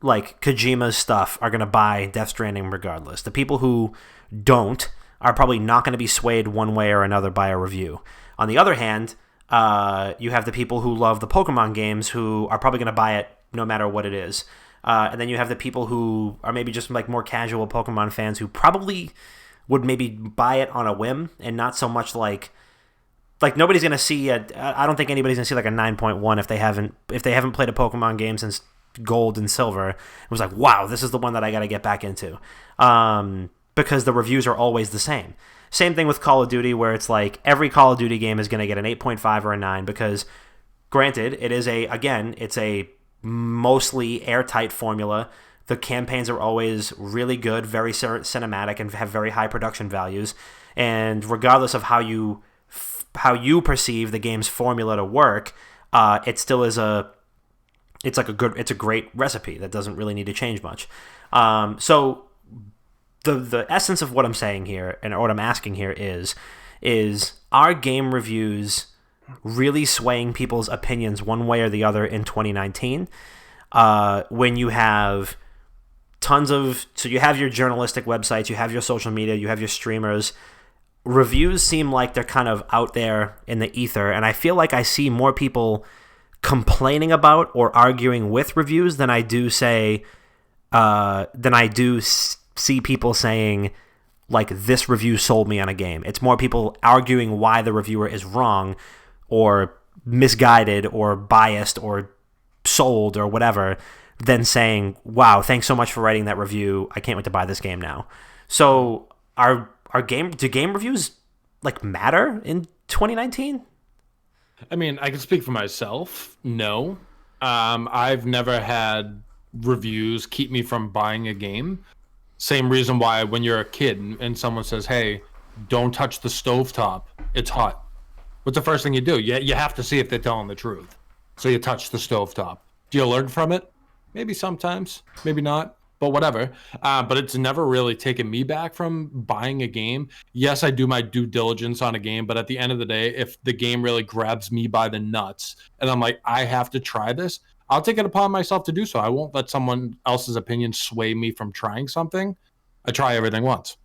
like Kojima's stuff are gonna buy Death Stranding regardless. The people who don't are probably not going to be swayed one way or another by a review. On the other hand, you have the people who love the Pokemon games who are probably going to buy it no matter what it is. And then you have the people who are maybe just like more casual Pokemon fans who probably would maybe buy it on a whim and not so much like nobody's going to see I don't think anybody's going to see like a 9.1 if they haven't played a Pokemon game since Gold and Silver. It was like, wow, this is the one that I got to get back into. Because the reviews are always the same. Same thing with Call of Duty, where it's like every Call of Duty game is going to get an 8.5 or a 9 because, granted, it's a mostly airtight formula. The campaigns are always really good, very cinematic, and have very high production values. And regardless of how you perceive the game's formula to work, it still is it's a great recipe that doesn't really need to change much. So the essence of what I'm saying here and what I'm asking here is are game reviews really swaying people's opinions one way or the other in 2019? When you have so you have your journalistic websites, you have your social media, you have your streamers. Reviews seem like they're kind of out there in the ether, and I feel like I see more people complaining about or arguing with reviews than I do see people saying, like, this review sold me on a game. It's more people arguing why the reviewer is wrong or misguided or biased or sold or whatever than saying, wow, thanks so much for writing that review. I can't wait to buy this game now. So do game reviews like matter in 2019? I mean, I can speak for myself. No. I've never had reviews keep me from buying a game. Same reason why when you're a kid and someone says, hey, don't touch the stovetop, it's hot. What's the first thing you do? You have to see if they're telling the truth. So you touch the stovetop. Do you learn from it? Maybe sometimes, maybe not, but whatever. But it's never really taken me back from buying a game. Yes, I do my due diligence on a game, but at the end of the day, if the game really grabs me by the nuts and I'm like, I have to try this, I'll take it upon myself to do so. I won't let someone else's opinion sway me from trying something. I try everything once.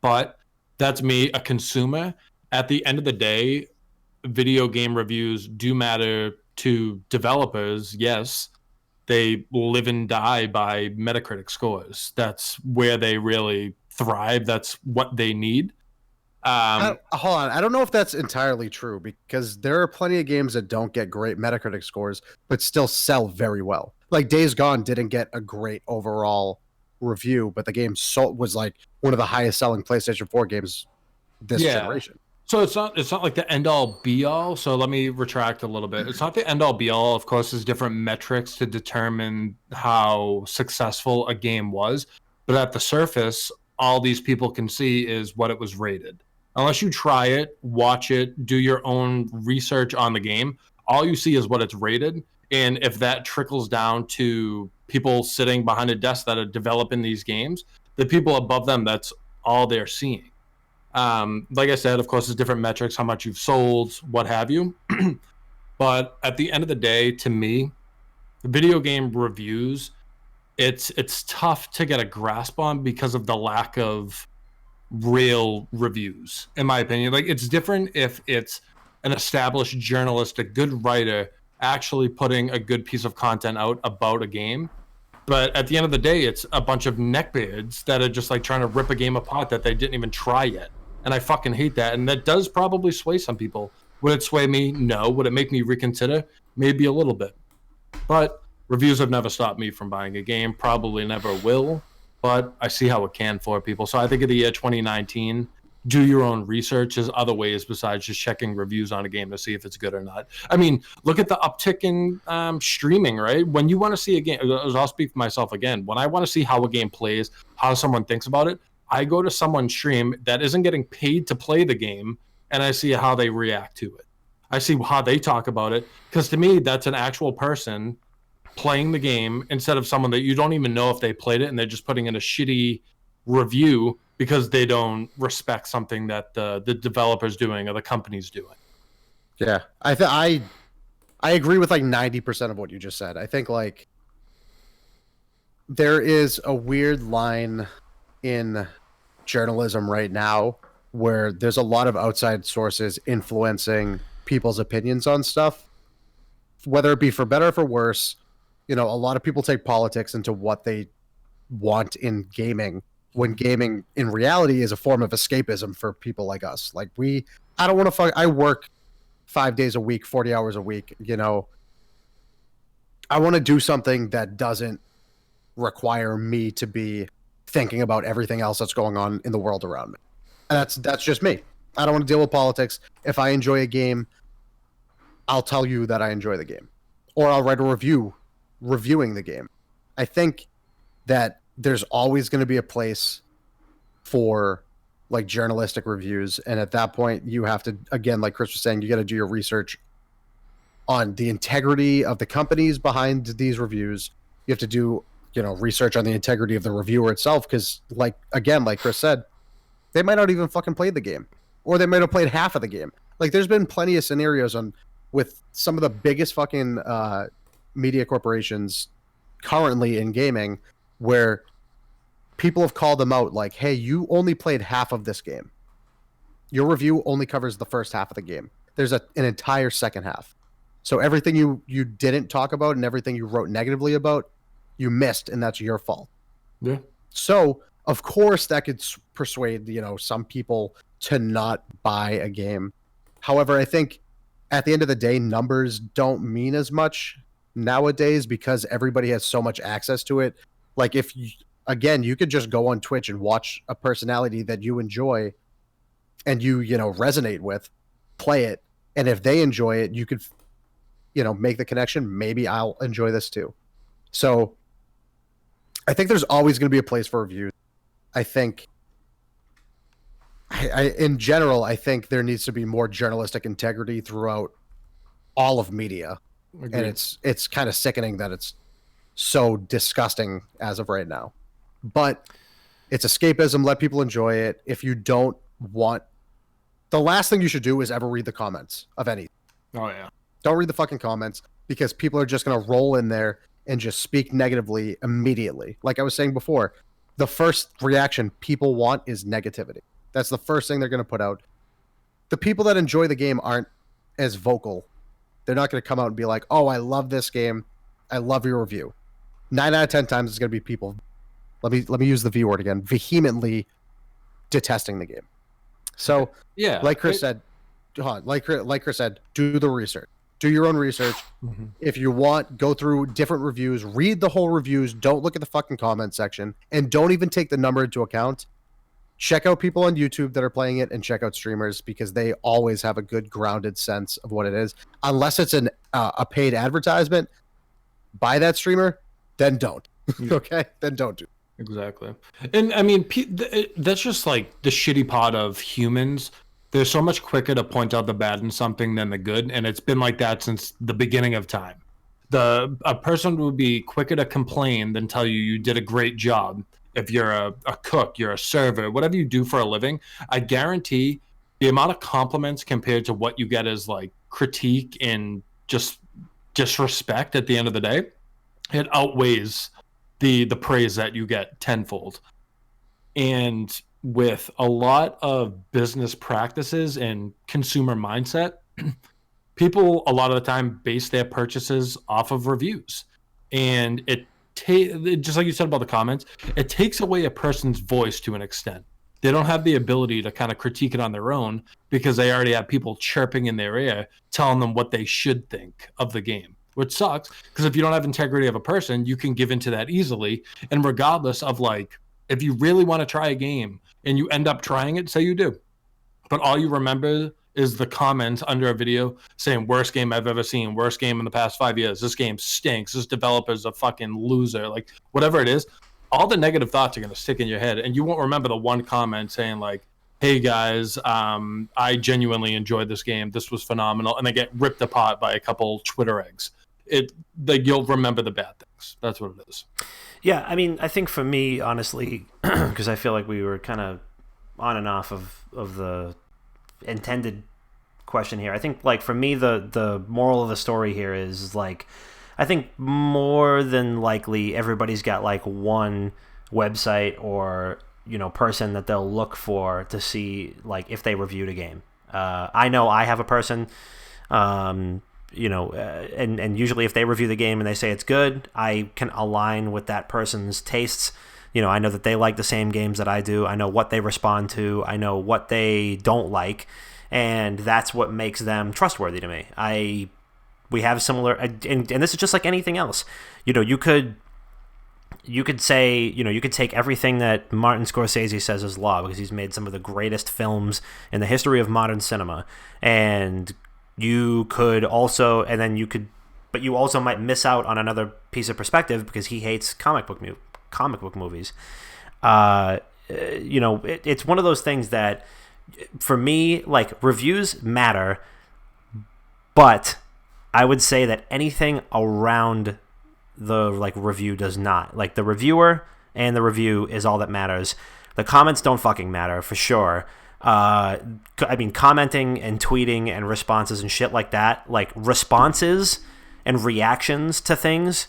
But that's me, a consumer. At the end of the day, video game reviews do matter to developers, yes. They live and die by Metacritic scores. That's where they really thrive. That's what they need. Hold on. I don't know if that's entirely true because there are plenty of games that don't get great Metacritic scores, but still sell very well. Like Days Gone didn't get a great overall review, but the game was like one of the highest selling PlayStation 4 games this generation. So it's not like the end all be all. So let me retract a little bit. It's not the end all be all. Of course, there's different metrics to determine how successful a game was. But at the surface, all these people can see is what it was rated. Unless you try it, watch it, do your own research on the game, all you see is what it's rated. And if that trickles down to people sitting behind a desk that are developing these games, the people above them, that's all they're seeing. Like I said, of course, there's different metrics, how much you've sold, what have you. But at the end of the day, to me, video game reviews, it's tough to get a grasp on because of the lack of real reviews, in my opinion. Like, it's different if it's an established journalist, a good writer, actually putting a good piece of content out about a game. But at the end of the day, it's a bunch of neckbeards that are just like trying to rip a game apart that they didn't even try yet. And I fucking hate that. And that does probably sway some people. Would it sway me? No. Would it make me reconsider? Maybe a little bit. But reviews have never stopped me from buying a game. Probably never will. But I see how it can for people. So I think of the year 2019, do your own research. There's other ways besides just checking reviews on a game to see if it's good or not. I mean, look at the uptick in streaming, right? When you want to see a game, I'll speak for myself again. When I want to see how a game plays, how someone thinks about it, I go to someone's stream that isn't getting paid to play the game, and I see how they react to it. I see how they talk about it, because to me, that's an actual person playing the game instead of someone that you don't even know if they played it, and they're just putting in a shitty review because they don't respect something that the developer's doing or the company's doing. Yeah, I agree with like 90% of what you just said. I think like there is a weird line in journalism right now where there's a lot of outside sources influencing people's opinions on stuff, whether it be for better or for worse. You know, a lot of people take politics into what they want in gaming, when gaming in reality is a form of escapism for people like us. Like I don't want to I work 5 days a week, 40 hours a week. You know, I want to do something that doesn't require me to be thinking about everything else that's going on in the world around me. And that's just me. I don't want to deal with politics. If I enjoy a game, I'll tell you that I enjoy the game, or I'll write a review reviewing the game. I think that there's always going to be a place for like journalistic reviews, and at that point you have to, again, like Chris was saying, you got to do your research on the integrity of the companies behind these reviews. You have to do, you know, research on the integrity of the reviewer itself, because like Chris said, they might not even fucking play the game, or they might have played half of the game. Like, there's been plenty of scenarios with some of the biggest fucking media corporations currently in gaming where people have called them out like, hey, you only played half of this game. Your review only covers the first half of the game. There's an entire second half. So everything you didn't talk about and everything you wrote negatively about, you missed, and that's your fault. Yeah. So, of course, that could persuade, you know, some people to not buy a game. However, I think at the end of the day, numbers don't mean as much nowadays because everybody has so much access to it. Like if you, again, you could just go on Twitch and watch a personality that you enjoy and you know, resonate with, play it. And if they enjoy it, you could, you know, make the connection. Maybe I'll enjoy this too. So I think there's always going to be a place for reviews. I think in general, I think there needs to be more journalistic integrity throughout all of media. Agreed. And it's kind of sickening that it's so disgusting as of right now. But it's escapism. Let people enjoy it. If you don't want, the last thing you should do is ever read the comments of anything. Oh yeah. Don't read the fucking comments because people are just going to roll in there and just speak negatively immediately. Like I was saying before, the first reaction people want is negativity. That's the first thing they're going to put out. The people that enjoy the game aren't as vocal. They're not going to come out and be like, oh, I love this game. I love your review. 9 out of 10 times it's going to be people, let me use the V word again, vehemently detesting the game. So, Yeah. like Chris said, like Chris said, do the research. Do your own research. Mhm. If you want, go through different reviews, read the whole reviews. Don't look at the fucking comment section, and don't even take the number into account. Check out people on YouTube that are playing it, and check out streamers because they always have a good grounded sense of what it is. Unless it's a paid advertisement by that streamer, then don't. Okay, then don't do. Exactly. And I mean, that's just like the shitty part of humans. They're so much quicker to point out the bad in something than the good. And it's been like that since the beginning of time. A person would be quicker to complain than tell you did a great job. If you're a cook, you're a server, whatever you do for a living, I guarantee the amount of compliments compared to what you get as like critique and just disrespect at the end of the day, it outweighs the praise that you get tenfold. And with a lot of business practices and consumer mindset, people a lot of the time base their purchases off of reviews. And it just like you said about the comments, it takes away a person's voice to an extent. They don't have the ability to kind of critique it on their own because they already have people chirping in their ear telling them what they should think of the game, which sucks because if you don't have integrity of a person, you can give into that easily. And regardless of like, if you really want to try a game and you end up trying it, say you do, but all you remember is the comments under a video saying worst game I've ever seen, worst game in the past 5 years, this game stinks, this developer's a fucking loser, like whatever it is, all the negative thoughts are going to stick in your head and you won't remember the one comment saying like, hey guys, I genuinely enjoyed this game, this was phenomenal, and they get ripped apart by a couple Twitter eggs. You'll remember the bad things. That's what it is. Yeah, I mean, I think for me, honestly, because I feel like we were kind of on and off of the intended question here. I think, like, for me, the moral of the story here is, like, I think more than likely everybody's got, like, one website or, you know, person that they'll look for to see, like, if they reviewed a game. I know I have a person, you know, and usually if they review the game and they say it's good, I can align with that person's tastes. You know, I know that they like the same games that I do. I know what they respond to. I know what they don't like. And that's what makes them trustworthy to me. We have similar, and this is just like anything else. You know, you could say, you know, you could take everything that Martin Scorsese says is law because he's made some of the greatest films in the history of modern cinema. And you could also, but you also might miss out on another piece of perspective because he hates comic book movies. You know, it's one of those things that, for me, like, reviews matter, but I would say that anything around the, like, review does not. Like, the reviewer and the review is all that matters. The comments don't fucking matter, for sure. I mean, commenting and tweeting and responses and shit like that, like, responses and reactions to things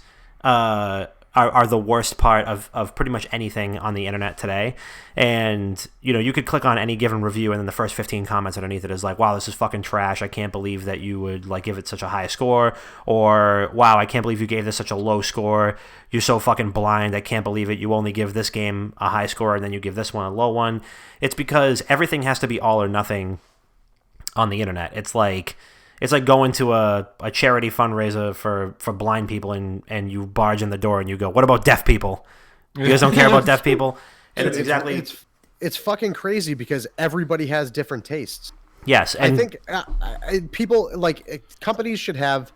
are the worst part of pretty much anything on the internet today. And, you know, you could click on any given review and then the first 15 comments underneath it is like, wow, this is fucking trash. I can't believe that you would, like, give it such a high score. Or, wow, I can't believe you gave this such a low score. You're so fucking blind. I can't believe it. You only give this game a high score and then you give this one a low one. It's because everything has to be all or nothing on the internet. It's like, It's like going to a charity fundraiser for blind people, and you barge in the door and you go, "What about deaf people? You guys don't care about deaf people?" And it's exactly it's fucking crazy because everybody has different tastes. Yes, and I think people companies should have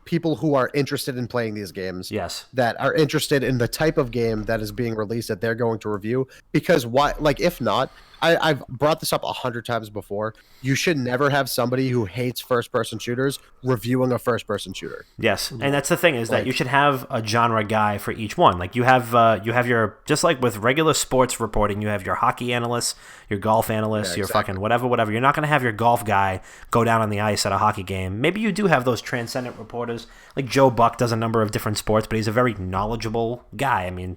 people who are interested in playing these games. Yes, that are interested in the type of game that is being released that they're going to review. Because why? Like, if not, I've brought this up 100 times before. You should never have somebody who hates first-person shooters reviewing a first-person shooter. Yes, and that's the thing is that you should have a genre guy for each one. Like you have your, just like with regular sports reporting, you have your hockey analysts, your golf analysts, your fucking whatever. You're not going to have your golf guy go down on the ice at a hockey game. Maybe you do have those transcendent reporters. Like Joe Buck does a number of different sports, but he's a very knowledgeable guy. I mean,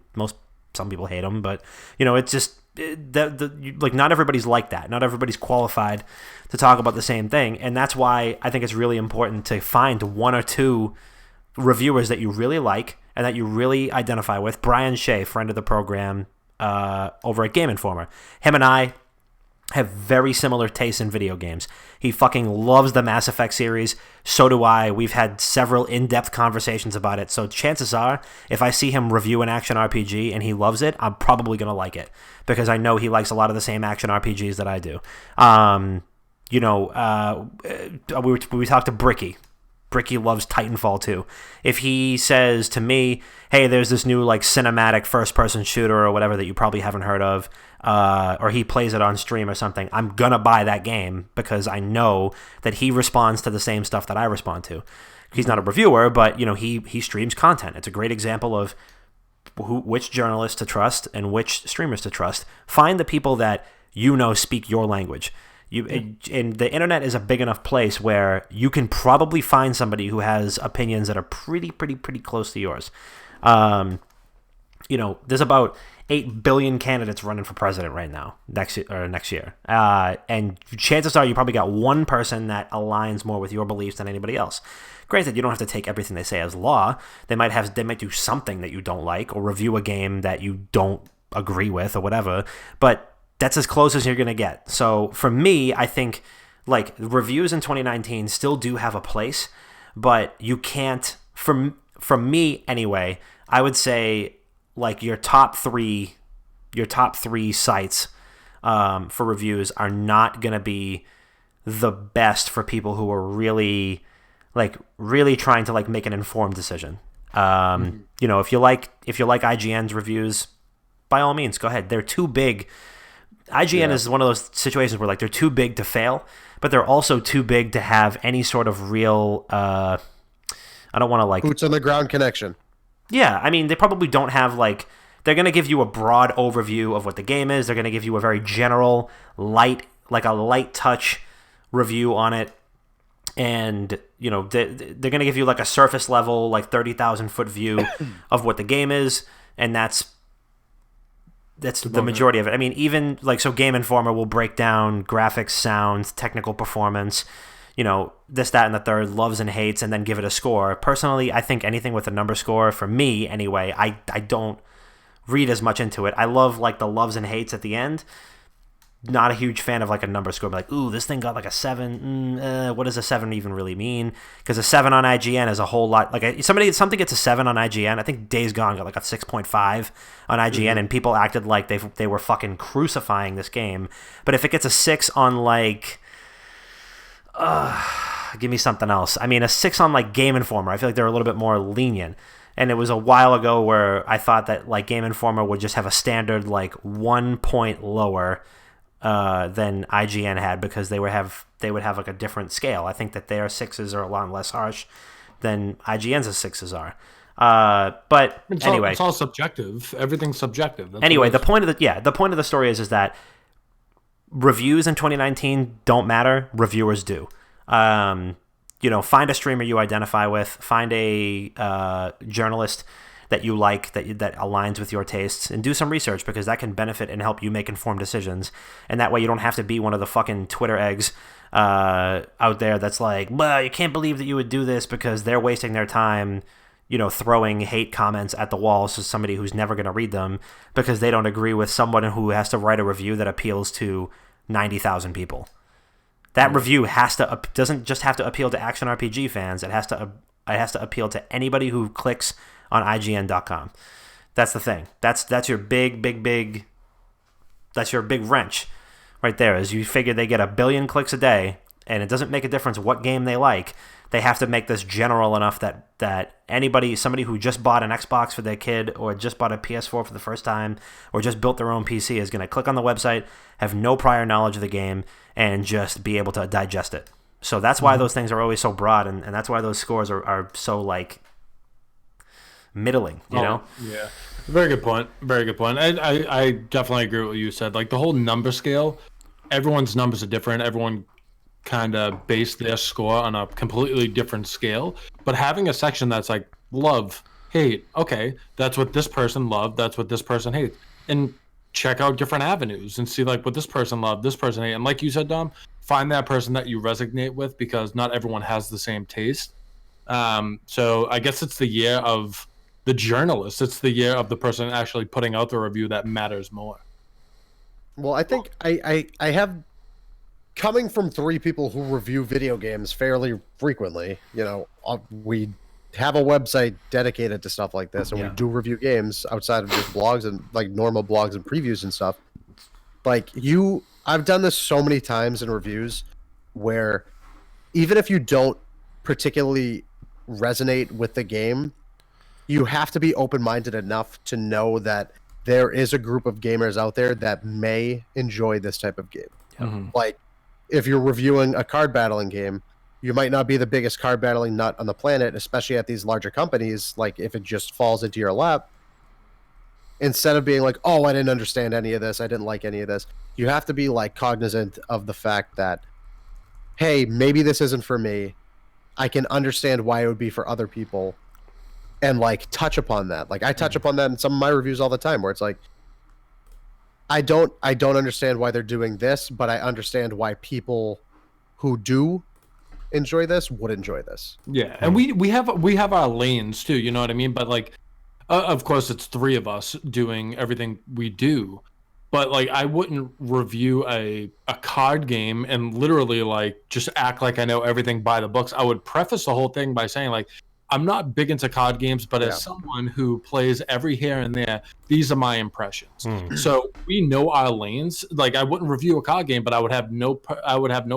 some people hate him, but it's just not everybody's like that. Not everybody's qualified to talk about the same thing, and that's why I think it's really important to find one or two reviewers that you really like and that you really identify with. Brian Shea, friend of the program, over at Game Informer, him and I have very similar tastes in video games. He fucking loves the Mass Effect series. So do I. We've had several in-depth conversations about it. So chances are, if I see him review an action RPG and he loves it, I'm probably going to like it because I know he likes a lot of the same action RPGs that I do. We talked to Bricky. Bricky loves Titanfall 2. If he says to me, hey, there's this new cinematic first-person shooter or whatever that you probably haven't heard of, or he plays it on stream or something, I'm going to buy that game because I know that he responds to the same stuff that I respond to. He's not a reviewer, but he streams content. It's a great example of which journalists to trust and which streamers to trust. Find the people that speak your language. And the internet is a big enough place where you can probably find somebody who has opinions that are pretty close to yours. There's about 8 billion candidates running for president right now, next year. And chances are you probably got one person that aligns more with your beliefs than anybody else. Granted, you don't have to take everything they say as law. They might do something that you don't like or review a game that you don't agree with or whatever, but that's as close as you're going to get. So for me, I think reviews in 2019 still do have a place, but you can't, from me anyway, I would say your top three sites for reviews are not going to be the best for people who are really trying to make an informed decision. If you like IGN's reviews, by all means, go ahead. They're too big. IGN is one of those situations where they're too big to fail, but they're also too big to have any sort of real I don't want to boots on the ground connection. Yeah, I mean, they probably don't have they're going to give you a broad overview of what the game is. They're going to give you a very general, light touch review on it. And, they're going to give you a surface level, 30,000 foot view of what the game is, and that's the majority of it. I mean, even so Game Informer will break down graphics, sound, technical performance, this, that, and the third, loves and hates, and then give it a score. Personally, I think anything with a number score, for me anyway, I don't read as much into it. I love the loves and hates at the end. Not a huge fan of a number score. Ooh, this thing got a 7. What does a 7 even really mean? Because a 7 on IGN is a whole lot. Something gets a 7 on IGN. I think Days Gone got a 6.5 on IGN, and people acted like they were fucking crucifying this game. But if it gets a 6 on give me something else. I mean, a 6 on Game Informer, I feel like they're a little bit more lenient. And it was a while ago where I thought that Game Informer would just have a standard 1 point lower than IGN had because they would have a different scale. I think that their 6s are a lot less harsh than IGN's 6s are. But anyway, it's all subjective. Everything's subjective. That's anyway, the point of the story is that reviews in 2019 don't matter. Reviewers do. Find a streamer you identify with. Find a journalist that you like, that aligns with your tastes, and do some research because that can benefit and help you make informed decisions. And that way you don't have to be one of the fucking Twitter eggs out there that's well, you can't believe that you would do this because they're wasting their time, throwing hate comments at the wall to somebody who's never going to read them because they don't agree with someone who has to write a review that appeals to 90,000 people. That review doesn't just have to appeal to action RPG fans. It has to appeal to anybody who clicks on IGN.com. That's the thing. That's your big. That's your big wrench, right there. Is you figure they get 1 billion clicks a day, and it doesn't make a difference what game they like. They have to make this general enough that somebody who just bought an Xbox for their kid, or just bought a PS4 for the first time, or just built their own PC is going to click on the website, have no prior knowledge of the game, and just be able to digest it. So that's why those things are always so broad, and that's why those scores are so, like, middling, you know? Yeah. Very good point. Very good point. I definitely agree with what you said. Like, the whole number scale, everyone's numbers are different. Everyone kind of base their score on a completely different scale. But having a section that's like love, hate, okay, that's what this person loved, that's what this person hates. And check out different avenues and see like what this person loved, this person hated. And like you said, Dom, find that person that you resonate with, because not everyone has the same taste. So I guess it's the year of the journalist. It's the year of the person actually putting out the review that matters more. Well, I think I have, coming from 3 people who review video games fairly frequently, you know, we have a website dedicated to stuff like this, and we do review games outside of just blogs and like normal blogs and previews and stuff. Like I've done this so many times in reviews where even if you don't particularly resonate with the game, you have to be open-minded enough to know that there is a group of gamers out there that may enjoy this type of game. Mm-hmm. Like, if you're reviewing a card battling game, you might not be the biggest card battling nut on the planet, especially at these larger companies. Like, if it just falls into your lap, instead of being like, oh, I didn't understand any of this, I didn't like any of this, you have to be like cognizant of the fact that, hey, maybe this isn't for me. I can understand why it would be for other people, and like touch upon that. Like, I touch upon that in some of my reviews all the time, where it's like, I don't understand why they're doing this, but I understand why people who do enjoy this would enjoy this. Yeah, and we have our lanes too, you know what I mean? But like, of course, it's 3 of us doing everything we do. But like, I wouldn't review a card game and literally like just act like I know everything by the books. I would preface the whole thing by saying like, I'm not big into card games, but as someone who plays every here and there, these are my impressions. So we know our lanes. Like, I wouldn't review a card game, but I would have no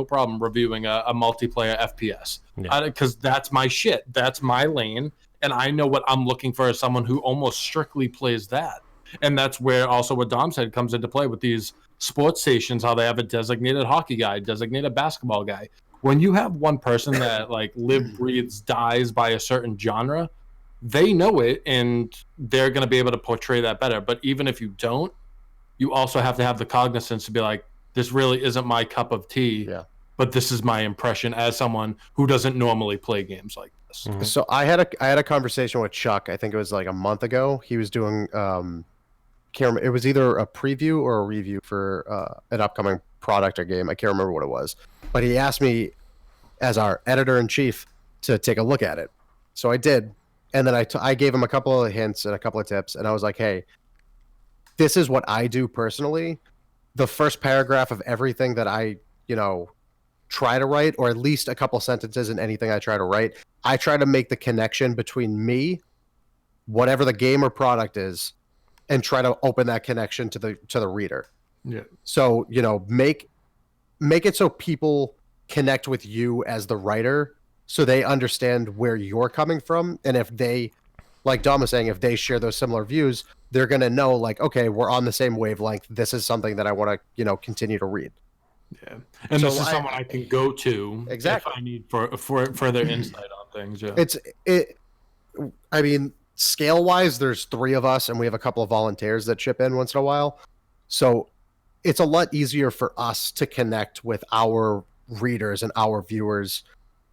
problem reviewing a multiplayer FPS, because that's my shit. That's my lane, and I know what I'm looking for as someone who almost strictly plays that. And that's where also what Dom said comes into play with these sports stations, how they have a designated hockey guy, designated basketball guy. When you have one person that like lives, breathes, dies by a certain genre, they know it and they're going to be able to portray that better. But even if you don't, you also have to have the cognizance to be like, this really isn't my cup of tea, but this is my impression as someone who doesn't normally play games like this. So I had a conversation with Chuck. I think it was like a month ago. He was doing it was either a preview or a review for an upcoming product or game. I can't remember what it was, but he asked me as our editor-in-chief to take a look at it. So I did, and then I gave him a couple of hints and a couple of tips, and I was like, hey, this is what I do personally. The first paragraph of everything that I, try to write, or at least a couple sentences in anything I try to write, I try to make the connection between me, whatever the game or product is, and try to open that connection to the reader. Yeah. So, make it so people connect with you as the writer, so they understand where you're coming from. And if they, like Dom was saying, if they share those similar views, they're going to know like, okay, we're on the same wavelength. This is something that I want to, continue to read. Yeah. And so this is someone I can go to exactly if I need for further insight on things. Yeah. I mean, scale wise, there's 3 of us and we have a couple of volunteers that chip in once in a while. So it's a lot easier for us to connect with our readers and our viewers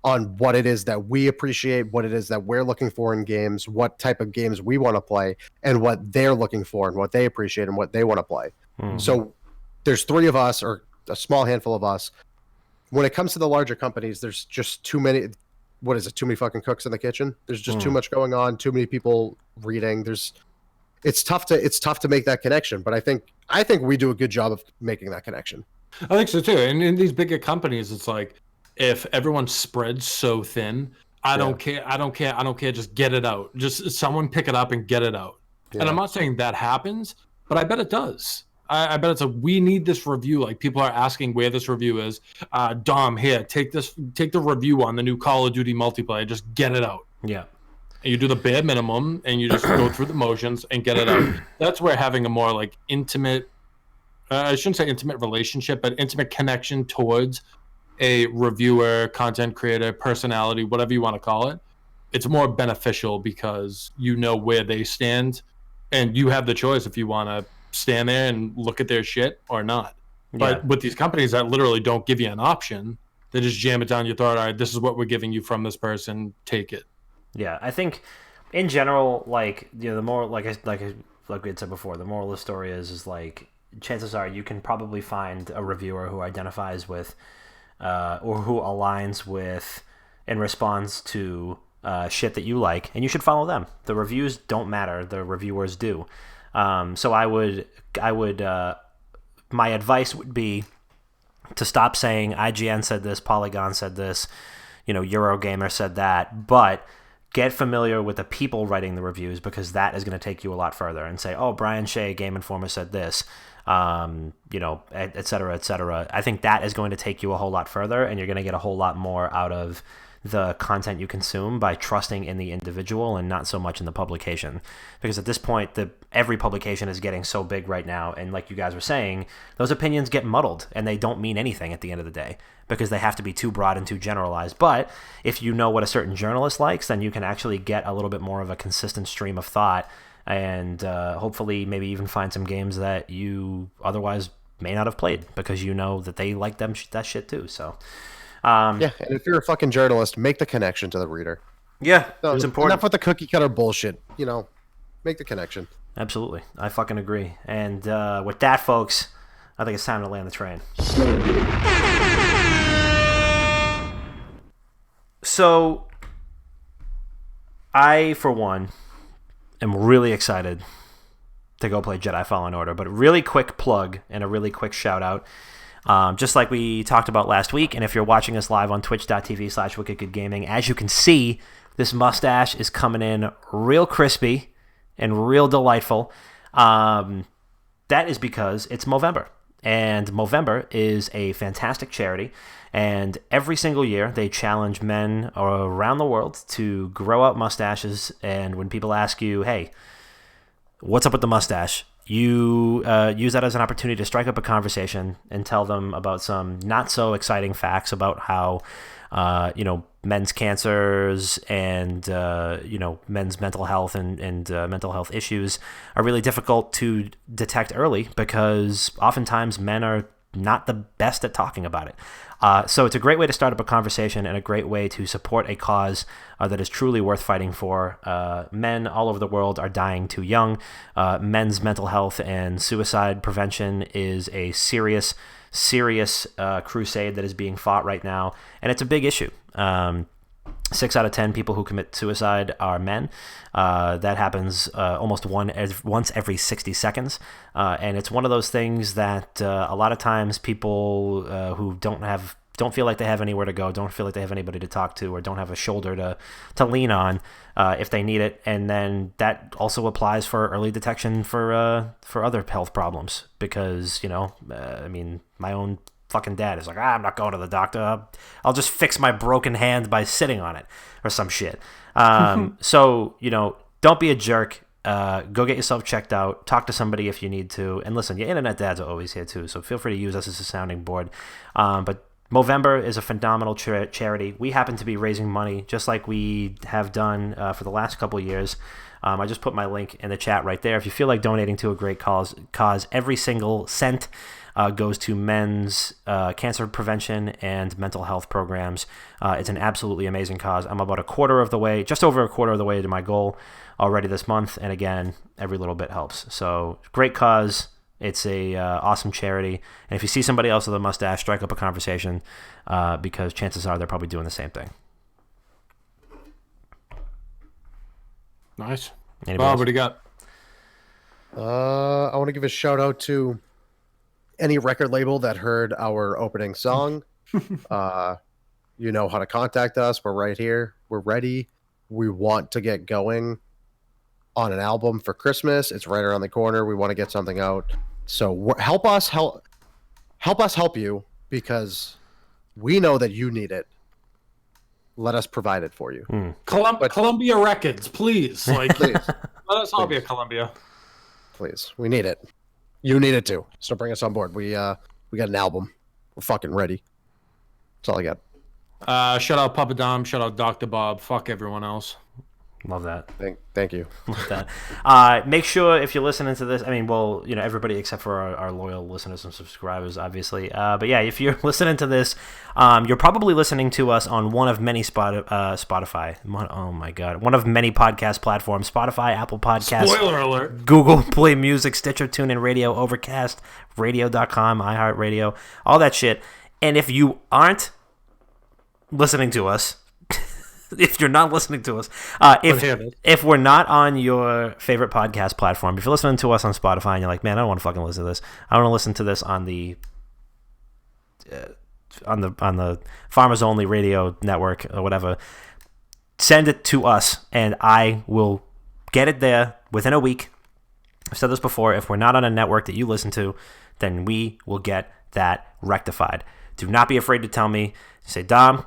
on what it is that we appreciate, what it is that we're looking for in games, what type of games we want to play, and what they're looking for and what they appreciate and what they want to play. So there's 3 of us, or a small handful of us. When it comes to the larger companies, there's just too many. What is it? Too many fucking cooks in the kitchen. There's just too much going on. Too many people reading. It's tough to make that connection. But I think we do a good job of making that connection. I think so too. And in these bigger companies, it's like if everyone spreads so thin, I don't care. I don't care. I don't care. Just get it out. Just someone pick it up and get it out. And I'm not saying that happens, but I bet it does. I bet it's we need this review. Like people are asking where this review is. Dom, here, take the review on the new Call of Duty multiplayer. Just get it out. Yeah. And you do the bare minimum and you just go through the motions and get it out. That's where having a more like intimate, I shouldn't say intimate relationship, but intimate connection towards a reviewer, content creator, personality, whatever you want to call it, it's more beneficial because you know where they stand and you have the choice if you want to stand there and look at their shit or not. Yeah. But with these companies that literally don't give you an option, they just jam it down your throat. All right, this is what we're giving you from this person. Take it. Yeah, I think in general, like, the more like we had said before, the moral of the story is like chances are you can probably find a reviewer who identifies with or who aligns with and responds to shit that you like, and you should follow them. The reviews don't matter; the reviewers do. So I would my advice would be to stop saying IGN said this, Polygon said this, Eurogamer said that, but get familiar with the people writing the reviews, because that is going to take you a lot further. And say, oh, Brian Shea, Game Informer, said this, et cetera, et cetera. I think that is going to take you a whole lot further, and you're going to get a whole lot more out of the content you consume by trusting in the individual and not so much in the publication. Because at this point, every publication is getting so big right now, and like you guys were saying, those opinions get muddled, and they don't mean anything at the end of the day, because they have to be too broad and too generalized. But if you know what a certain journalist likes, then you can actually get a little bit more of a consistent stream of thought, and hopefully maybe even find some games that you otherwise may not have played, because you know that they like that shit too. So and if you're a fucking journalist, make the connection to the reader. Yeah, it's important. Enough with the cookie cutter bullshit. Make the connection. Absolutely. I fucking agree. And with that, folks, I think it's time to land the train. So, I, for one, am really excited to go play Jedi Fallen Order. But a really quick plug and a really quick shout out. Just like we talked about last week, and if you're watching us live on twitch.tv/wickedgoodgaming, as you can see, this mustache is coming in real crispy and real delightful. That is because it's Movember, and Movember is a fantastic charity, and every single year they challenge men around the world to grow out mustaches, and when people ask you, hey, what's up with the mustache? You use that as an opportunity to strike up a conversation and tell them about some not so exciting facts about how, men's cancers and, men's mental health and mental health issues are really difficult to detect early, because oftentimes men are not the best at talking about it. So it's a great way to start up a conversation and a great way to support a cause that is truly worth fighting for. Men all over the world are dying too young. Men's mental health and suicide prevention is a serious crusade that is being fought right now, and it's a big issue. 6 out of 10 people who commit suicide are men. That happens almost once every 60 seconds. And it's one of those things that a lot of times people who don't feel like they have anywhere to go, don't feel like they have anybody to talk to, or don't have a shoulder to lean on if they need it. And then that also applies for early detection for other health problems, because, my own fucking dad is like, I'm not going to the doctor. I'll just fix my broken hand by sitting on it or some shit. So, don't be a jerk. Go get yourself checked out. Talk to somebody if you need to. And listen, your internet dads are always here too, so feel free to use us as a sounding board. But Movember is a phenomenal charity. We happen to be raising money just like we have done for the last couple of years. I just put my link in the chat right there. If you feel like donating to a great cause, every single cent goes to men's cancer prevention and mental health programs. It's an absolutely amazing cause. I'm about just over a quarter of the way to my goal already this month. And again, every little bit helps. So great cause. It's a awesome charity. And if you see somebody else with a mustache, strike up a conversation, because chances are they're probably doing the same thing. Nice. Bob, what do you got? I want to give a shout out to any record label that heard our opening song, you know how to contact us. We're right here. We're ready. We want to get going on an album for Christmas. It's right around the corner. We want to get something out. So help us help you, because we know that you need it. Let us provide it for you. Columbia Records, please. Like, Please, let us all be a Columbia. please. We need it. You need it too. So bring us on board. We got an album. We're fucking ready. That's all I got. Shout out Papa Dom. Shout out Dr. Bob. Fuck everyone else. Love that. Thank you. Love that. Make sure if you're listening to this, I mean, well, you know, everybody except for our loyal listeners and subscribers, obviously. But yeah, if you're listening to this, you're probably listening to us on one of many Spotify. Oh my God. One of many podcast platforms: Spotify, Apple Podcasts, Spoiler alert, Google Play Music, Stitcher, TuneIn Radio, Overcast, Radio.com, iHeartRadio, all that shit. And if you aren't listening to us, if you're not listening to us, if we're not on your favorite podcast platform, if you're listening to us on Spotify and you're like, man, I don't want to fucking listen to this. I want to listen to this on the Farmers Only Radio Network or whatever. Send it to us, and I will get it there within a week. I've said this before. If we're not on a network that you listen to, then we will get that rectified. Do not be afraid to tell me. Say, Dom,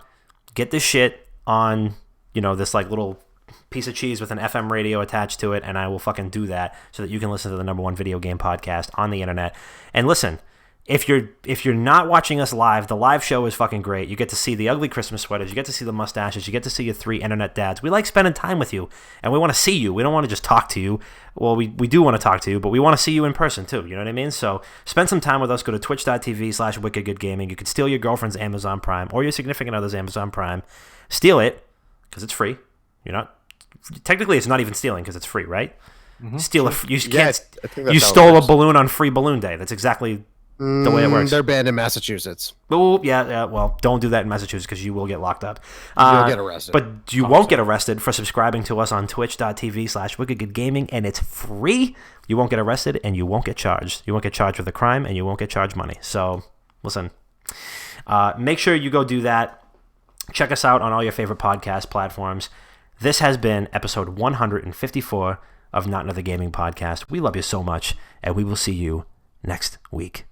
get this shit on, you know, this like little piece of cheese with an FM radio attached to it, and I will fucking do that so that you can listen to the #1 video game podcast on the internet. And listen, if you're not watching us live, the live show is fucking great. You get to see the ugly Christmas sweaters, you get to see the mustaches, you get to see your 3 internet dads. We like spending time with you, and we want to see you. We don't want to just talk to you. Well, we do want to talk to you, but we want to see you in person too. You know what I mean? So spend some time with us. Go to twitch.tv/wickedgoodgaming. You can steal your girlfriend's Amazon Prime or your significant other's Amazon Prime. Steal it because it's free. You're not technically, it's not even stealing because it's free, right? Mm-hmm. Steal you stole a balloon on Free Balloon Day. That's exactly the way it works. They're banned in Massachusetts. Oh, yeah. Well, don't do that in Massachusetts because you will get locked up. You'll get arrested. But you won't get arrested for subscribing to us on twitch.tv/wickedgoodgaming, and it's free. You won't get arrested, and you won't get charged. You won't get charged with a crime, and you won't get charged money. So, listen. Make sure you go do that. Check us out on all your favorite podcast platforms. This has been episode 154 of Not Another Gaming Podcast. We love you so much, and we will see you next week.